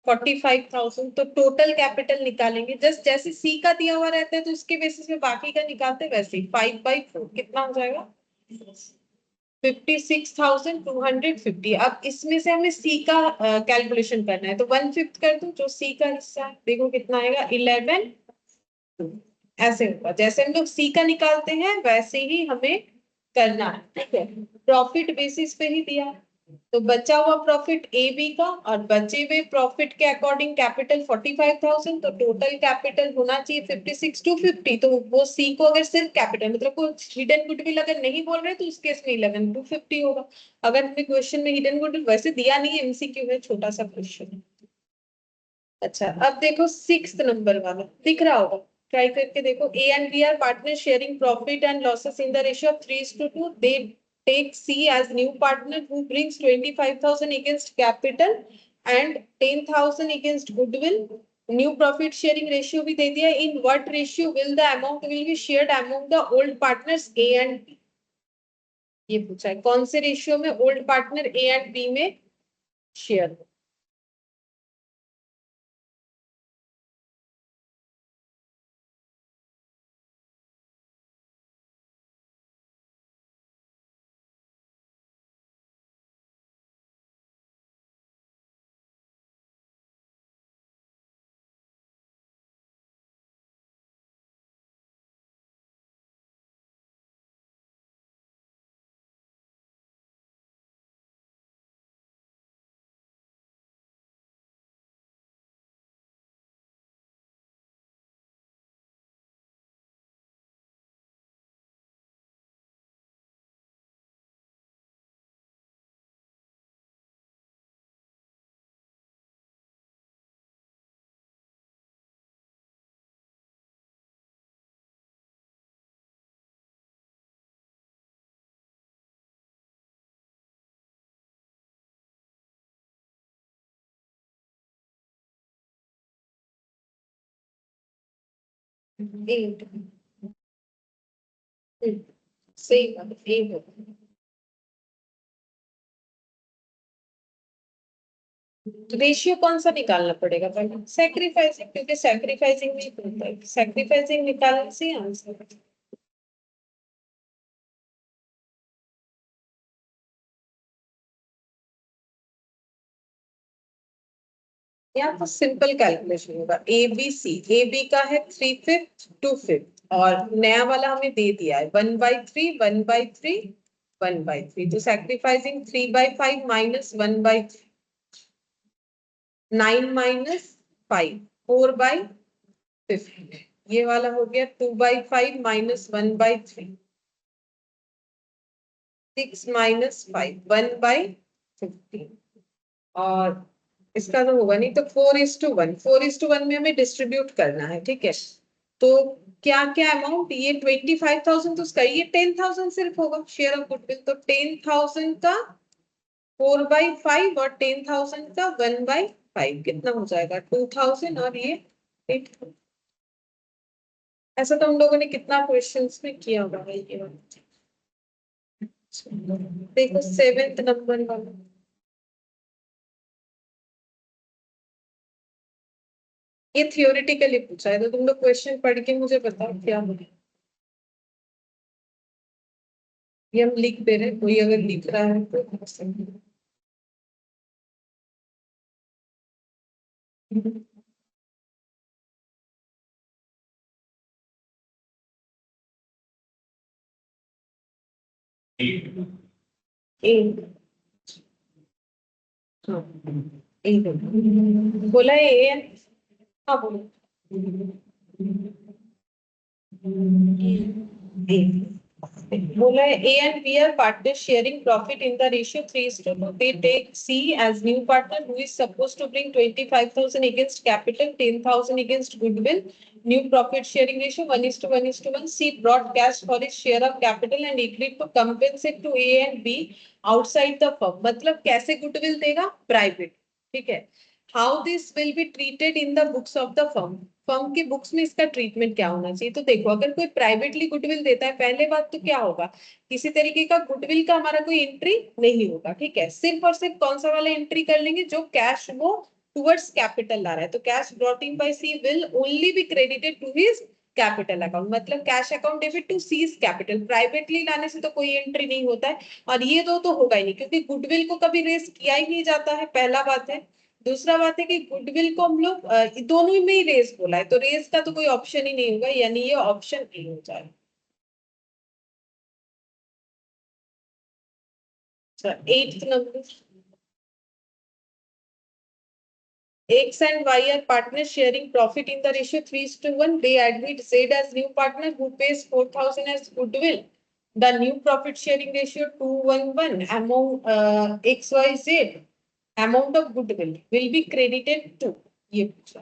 45,000। तो टोटल कैपिटल निकालेंगे जस्ट जैसे सी का दिया हुआ रहता है तो उसके बेसिस पे बाकी का निकालते वैसे ही 5/4 कितना हो जाएगा 56,250। अब इसमें से हमें सी का कैलकुलेशन करना है, तो 1/5 कर दूं, जो सी का हिस्सा है, देखो कितना आएगा 11। ऐसे होगा, जैसे हम लोग सी का निकालते हैं वैसे ही हमें करना है, ठीक है। प्रॉफिट बेसिस पे ही दिया, तो बचा हुआ प्रॉफिट ए बी का, और बचे हुए प्रॉफिट के अकॉर्डिंग कैपिटल 45,000, तो टोटल कैपिटल होना चाहिए 56,250। तो वो सी को अगर सिर्फ कैपिटल मतलब कुछ हिडन गुडविल अगर नहीं बोल रहे तो उस केस में 11,250 होगा। अगर हमें क्वेश्चन में हिडन गुडविल वैसे दिया नहीं है, एमसीक्यू है, छोटा सा क्वेश्चन है। अच्छा, अब देखो 6th नंबर वाला दिख रहा होगा, ट्राई करके देखो। A and B are partner sharing profit and losses in the ratio of 3:2। They take C as new partner who brings 25,000 against capital and 10,000 against goodwill. New profit sharing ratio भी दे दिया। In what ratio will the amount will be shared among the old partners A and B? ये पूछा है, कौन से ratio में old partner A and B में share हो। सही बात है, A होगा। तो रेशियो कौन सा निकालना पड़ेगा पहले? सैक्रिफाइसिंग, क्योंकि सैक्रिफाइसिंग नहीं होता है, सैक्रिफाइसिंग निकालने से आंसर। यहाँ तो सिंपल कैलकुलेशन होगा, ए बी का है 3/5 2/5, और नया वाला हमें दे दिया है 1/3 1/3 1/3। तो सैक्रिफाइसिंग 3/5 माइनस 1/3, 9 माइनस 5 4/50। ये वाला हो गया 2/5 माइनस 1/3, 6 माइनस 5 1/15। और इसका तो होगा नहीं, तो 4:1 4:1 में हमें डिस्ट्रीब्यूट करना है, ठीक है। तो क्या क्या अमाउंट, ये 25,000 तो उसका, ये 10,000 सिर्फ होगा शेयर ऑफ गुडविल, तो 10,000 का 4/5 और 10,000 का 1/5 कितना हो जाएगा 2,000, और ये 8,000। ऐसा तो हम लोगों ने कितना क्वेश्चंस में किया होगा ये वाला। देखो 7th नंबर वाला, ये थियोरिटिकली पूछा है, तो तुम लोग क्वेश्चन पढ़ के मुझे बताओ क्या होगा। ये हम लिख दे रहे हैं, कोई अगर लिख रहा है तो एक, हाँ एक बोला है ए, हाँ बोलो बोला है A and B are partner sharing profit in the ratio 3:2। They take C as new partner who is supposed to bring 25,000 against capital, 10,000 against goodwill. New profit sharing ratio 1:1:1। C brought cash for his share of capital and agreed to compensate to A and B outside the firm. मतलब कैसे goodwill देगा, private, ठीक है। How this will be treated in the books of the firm, firm की books में इसका treatment क्या होना चाहिए। तो देखो, अगर कोई प्राइवेटली गुडविल देता है, पहले बात तो क्या होगा, किसी तरीके का गुडविल का हमारा कोई एंट्री नहीं होगा, ठीक है। सिर्फ और सिर्फ कौन सा वाला एंट्री कर लेंगे, जो कैश वो टुवर्ड्स कैपिटल ला रहा है। तो cash brought in by C will only be credited to his capital account, मतलब cash account debit to C's capital. Privately लाने से तो कोई एंट्री नहीं होता है, और ये दो तो होगा ही नहीं क्योंकि गुडविल को कभी रेस किया ही नहीं जाता है, पहला बात है। दूसरा बात है कि गुडविल को हम लोग दोनों में ही रेस बोला है, तो रेस का तो कोई ऑप्शन ही नहीं होगा, यानी ये ऑप्शन ए हो जाए। अच्छा, 8th number, X and Y are partners sharing profit in the ratio 3:1. They admit Z as new partner who pays 4,000 as goodwill. The new profit sharing ratio 2:1 among XYZ amount of goodwill will be credited to ये पूछा।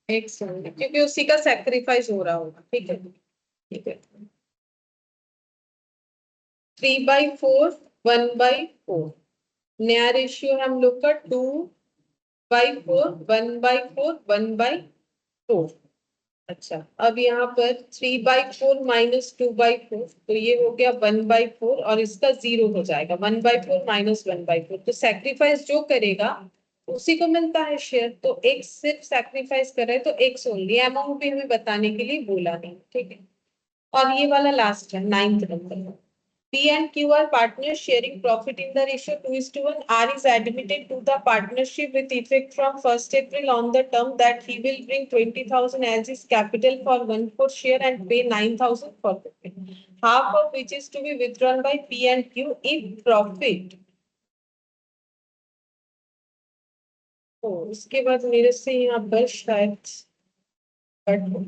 एक second, क्योंकि उसी का sacrifice हो रहा होगा, ठीक है ठीक है। 3/4 1/4 नया रेशियो है हम लोग का 2/4 1/4 1/4। अच्छा, अब यहाँ पर 3/4 - 2/4, तो ये हो गया 1/4 और इसका 0 हो जाएगा, 1/4 - 1/4। तो सैक्रिफाइस जो करेगा उसी को मिलता है शेयर, तो एक्स सिर्फ सैक्रिफाइस कर रहे हैं, तो एक्स ओनली, अमाउंट भी हमें बताने के लिए बोला नहीं, ठीक है। और ये वाला लास्ट है 9th number. P and Q are partners sharing profit in the ratio 2:1. R is admitted to the partnership with effect from 1st April on the term that he will bring 20,000 as his capital for 1/4 share and pay 9,000 for profit, half of which is to be withdrawn by P and Q if profit। तो उसके बाद मेरे से यहाँ पर शायद cut हो।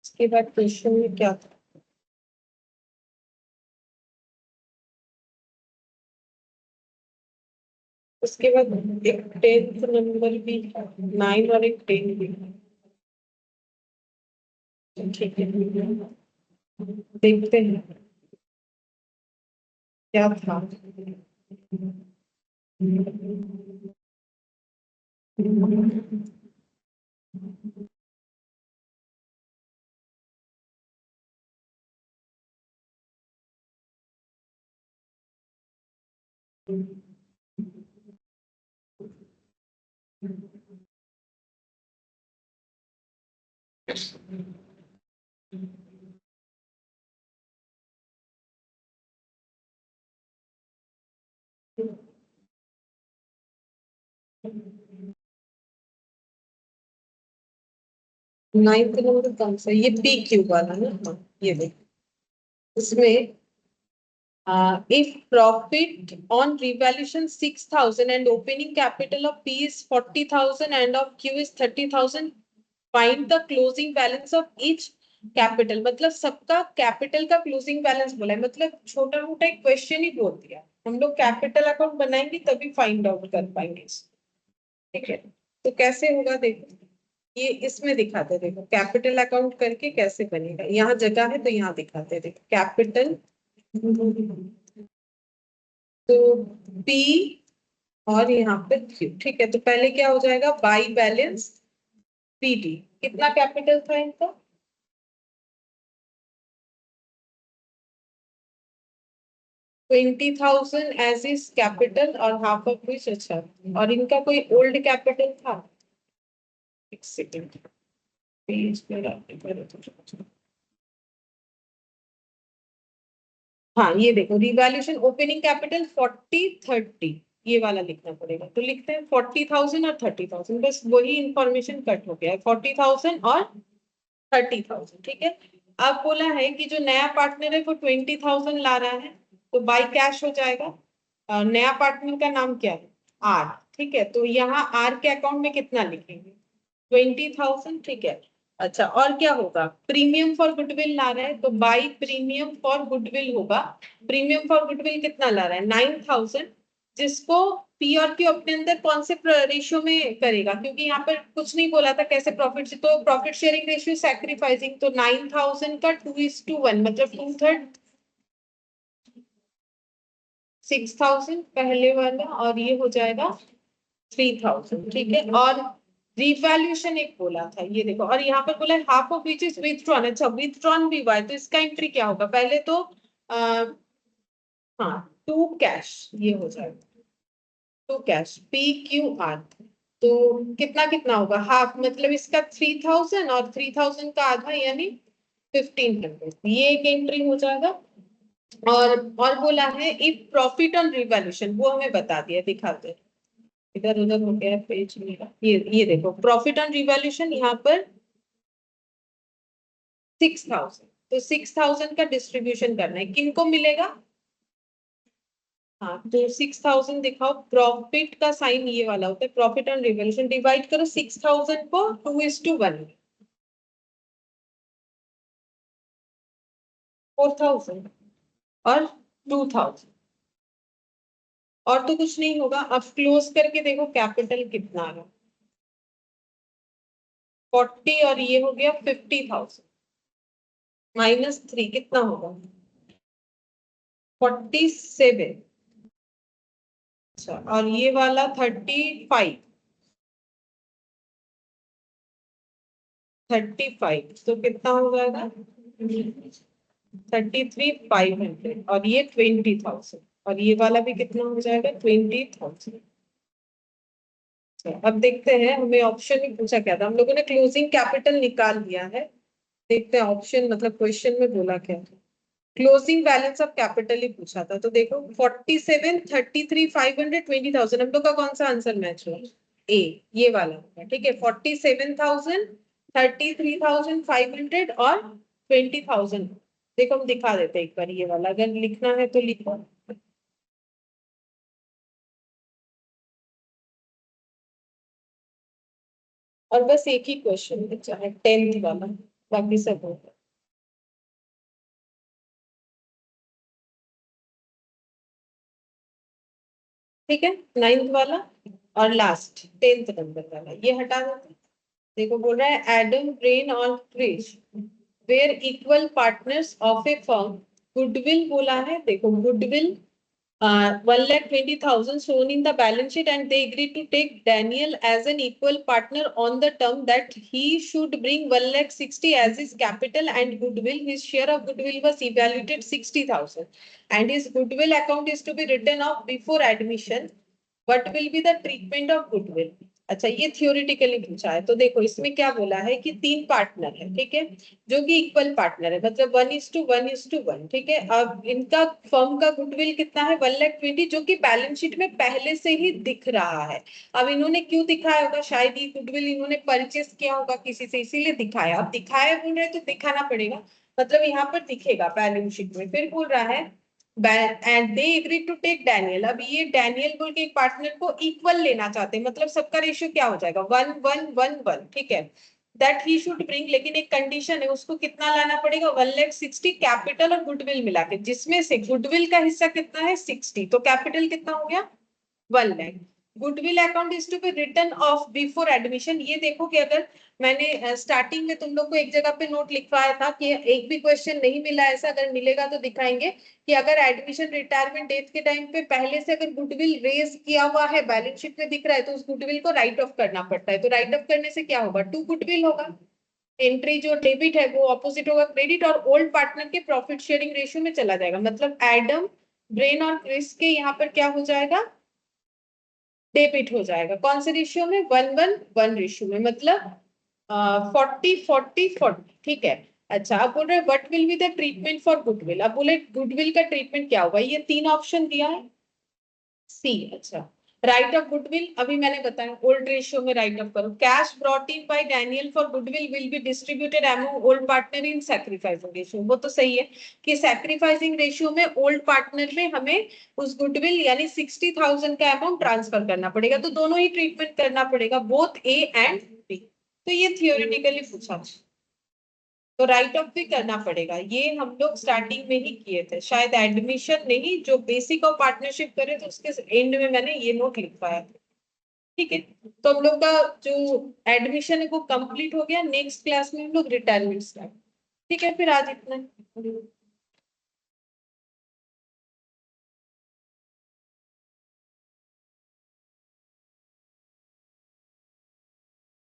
इसके बाद क्वेश्चन में क्या था? उसके बाद एक 10th नंबर भी, 9 और एक 10 भी, ठीक है देखते हैं क्या था। नाइन्थ नंबर कौन सा? ये पी क्यू वाला ना, हाँ, ये देखो इसमें if profit on revaluation 6,000 and opening capital of P is 40,000 and of Q is 30,000, find the closing balance of each capital। मतलब सबका कैपिटल का क्लोजिंग बैलेंस बोला है, मतलब छोटा मोटा एक क्वेश्चन ही बोल दिया। हम लोग कैपिटल अकाउंट बनाएंगे तभी फाइंड आउट कर पाएंगे, ठीक है। तो कैसे होगा देखो, ये इसमें दिखाते, देखो कैपिटल अकाउंट करके कैसे बनेगा, यहाँ जगह है तो यहाँ दिखाते, देखो कैपिटल, तो P और यहाँ पे Q, ठीक है। तो पहले क्या हो जाएगा, बाई बैलेंस PD। कितना कैपिटल था इनका? 20,000 एज इज कैपिटल और हाफ ऑफ विच, अच्छा, और इनका कोई ओल्ड कैपिटल था? एक सेकेंड, पेज पे हाँ ये देखो, रिवैल्यूएशन ओपनिंग कैपिटल 40/30, ये वाला लिखना पड़ेगा। तो लिखते हैं 40,000 और 30,000, बस वही इंफॉर्मेशन कट हो गया है, 40,000 और 30,000, ठीक है। अब बोला है कि जो नया पार्टनर है वो 20,000 ला रहा है, तो बाय कैश हो जाएगा। नया पार्टनर का नाम क्या है? आर, ठीक है। तो यहाँ आर के अकाउंट में कितना लिखेंगे? 20,000, ठीक है। अच्छा, और क्या होगा? प्रीमियम फॉर गुडविल ला रहा है, तो बाई प्रीमियम फॉर गुडविल होगा। प्रीमियम फॉर गुडविल कितना ला रहा है? 9,000, जिसको पी और क्यू अपने अंदर कौन से रेशियो में करेगा, क्योंकि यहाँ पर कुछ नहीं बोला था कैसे प्रॉफिट से, तो प्रॉफिट शेयरिंग रेशियो सैक्रिफाइसिंग, तो 9,000 का 2:1, मतलब 2/3 6,000 पहले वाला, और ये हो जाएगा 3,000, ठीक है। और रिवैल्यूएशन एक बोला था, ये देखो, और यहाँ पर बोला half of which is withdrawn. अच्छा, विथड्रॉन भी हुआ है तो इसका एंट्री क्या होगा? पहले तो हाँ, टू कैश ये हो जाएगा, टू कैश PQR। तो कितना कितना होगा? हाफ, मतलब इसका 3000 और 3000 का आधा यानी 1500, ये एक एंट्री हो जाएगा। और बोला है इफ प्रॉफिट ऑन रिवैल्यूएशन, वो हमें बता दिया, दिखाते हैं। इधर उधर हो गया पेज मेरा, ये देखो प्रॉफिट ऑन रिवैल्यूएशन यहाँ पर 6000, तो 6000 का डिस्ट्रीब्यूशन करना है, किनको मिलेगा? हाँ, तो 6000 दिखाओ, प्रॉफिट का साइन ये वाला होता है, प्रॉफिट ऑन रिवैल्यूएशन, डिवाइड करो 6000 को 2:1, 4000 और 2000, और तो कुछ नहीं होगा। अब क्लोज करके देखो कैपिटल कितना आ रहा, 40 और ये हो गया 50,000, -3 कितना होगा? 47। अच्छा, और ये वाला 35, 35 तो कितना हो जाएगा? 33,500, और ये 20,000, और ये वाला भी कितना हो जाएगा? 20,000। अब देखते हैं, हमें ऑप्शन में पूछा क्या था, हम लोगों ने क्लोजिंग कैपिटल निकाल लिया है। देखते हैं ऑप्शन, मतलब क्वेश्चन में बोला क्या था। क्लोजिंग बैलेंस ऑफ कैपिटल ही पूछा था, तो देखो 47, 33,500, 20,000, हम लोग का कौन सा आंसर मैच हुआ? ए, ये वाला होगा। ठीक है, 47,000, 33,500 और 20,000। देखो हम दिखा देते हैं एक बार, ये वाला अगर लिखना है तो लिखो। और बस एक ही क्वेश्चन बचा है, 10th वाला, बाकी सब हो गया। ठीक है, 9th वाला और लास्ट 10th नंबर वाला ये हटा देते हैं। देखो बोल रहा है एडम, ब्रेन और Krish were equal partners of a firm. Goodwill बोला है, देखो goodwill 1,20,000 shown in the balance sheet, and they agreed to take Daniel as an equal partner on the term that he should bring 1,60,000 as his capital and goodwill. His share of goodwill was evaluated 60,000, and his goodwill account is to be written off before admission. What will be the treatment of goodwill? अच्छा, ये theoretically पूछा है, तो देखो इसमें क्या बोला है कि 3 पार्टनर है, ठीक है, जो कि इक्वल पार्टनर है, मतलब 1:1:1। ठीक है, अब इनका फर्म का गुडविल कितना है? 1,20,000, जो कि बैलेंस शीट में पहले से ही दिख रहा है। अब इन्होंने क्यों दिखाया होगा? शायद ये गुडविल इन्होंने परचेस किया होगा किसी से, इसीलिए दिखाया। अब दिखाया बोल रहे तो दिखाना पड़ेगा, मतलब यहाँ पर दिखेगा बैलेंस शीट में। फिर बोल रहा है and they agree to take Daniel. अब ये डैनियल बोल के एक पार्टनर को इक्वल लेना चाहते हैं, मतलब सबका रेशियो क्या हो जाएगा? 1:1:1। ठीक है, दैट ही शुड ब्रिंग, लेकिन एक कंडीशन है, उसको कितना लाना पड़ेगा? 1,60,000 कैपिटल और गुडविल मिला के, जिसमें से गुडविल का हिस्सा कितना है? 60, तो कैपिटल कितना हो गया? 1,00,000। Goodwill account is to be written off before admission. ये देखो कि अगर मैंने स्टार्टिंग में तुम लोग को एक जगह पे नोट लिखवाया था कि एक भी क्वेश्चन नहीं मिला ऐसा, अगर मिलेगा तो दिखाएंगे कि अगर एडमिशन रिटायरमेंट डेट के टाइम पे पहले से अगर गुडविल रेज किया हुआ है, बैलेंस शीट में दिख रहा है, तो उस गुडविल को राइट ऑफ करना पड़ता है। तो राइट ऑफ करने से क्या होगा? टू गुडविल होगा, एंट्री जो डेबिट है वो ऑपोजिट होगा क्रेडिट, और ओल्ड पार्टनर के प्रॉफिट शेयरिंग रेशियो में चला जाएगा। मतलब एडम, ब्रेन और क्रिस के यहाँ पर क्या हो जाएगा? डेबिट हो जाएगा। कौन से रेशियो में? 1:1:1 रेशियो में, मतलब 40:40:40। ठीक है, अच्छा अब बोल रहे what will be the treatment for goodwill. अब बोले गुडविल का ट्रीटमेंट क्या होगा? ये 3 ऑप्शन दिया है, सी। अच्छा, राइट ऑफ गुडविल अभी मैंने बताया, ओल्ड रेशियो में राइट ऑफ करो। Cash brought in bye Daniel for goodwill will be distributed among old partner in sacrificing ratio. वो तो सही है कि सैक्रिफाइसिंग रेशियो में ओल्ड पार्टनर में हमें उस गुडविल यानी 60,000 का अमाउंट ट्रांसफर करना पड़ेगा, तो दोनों ही ट्रीटमेंट करना पड़ेगा, बोथ ए एंड बी। तो ये थियोरिटिकली पूछा, तो राइट ऑफ भी करना पड़ेगा। ये हम लोग स्टार्टिंग में ही किए थे, शायद एडमिशन नहीं, जो बेसिक ऑफ पार्टनरशिप करे तो उसके एंड में मैंने ये नोट लिखवाया था। ठीक है, तो हम लोग का जो एडमिशन है वो कंप्लीट हो गया। नेक्स्ट क्लास में हम लोग रिटायरमेंट स्टार्ट। ठीक है, फिर आज इतना ही।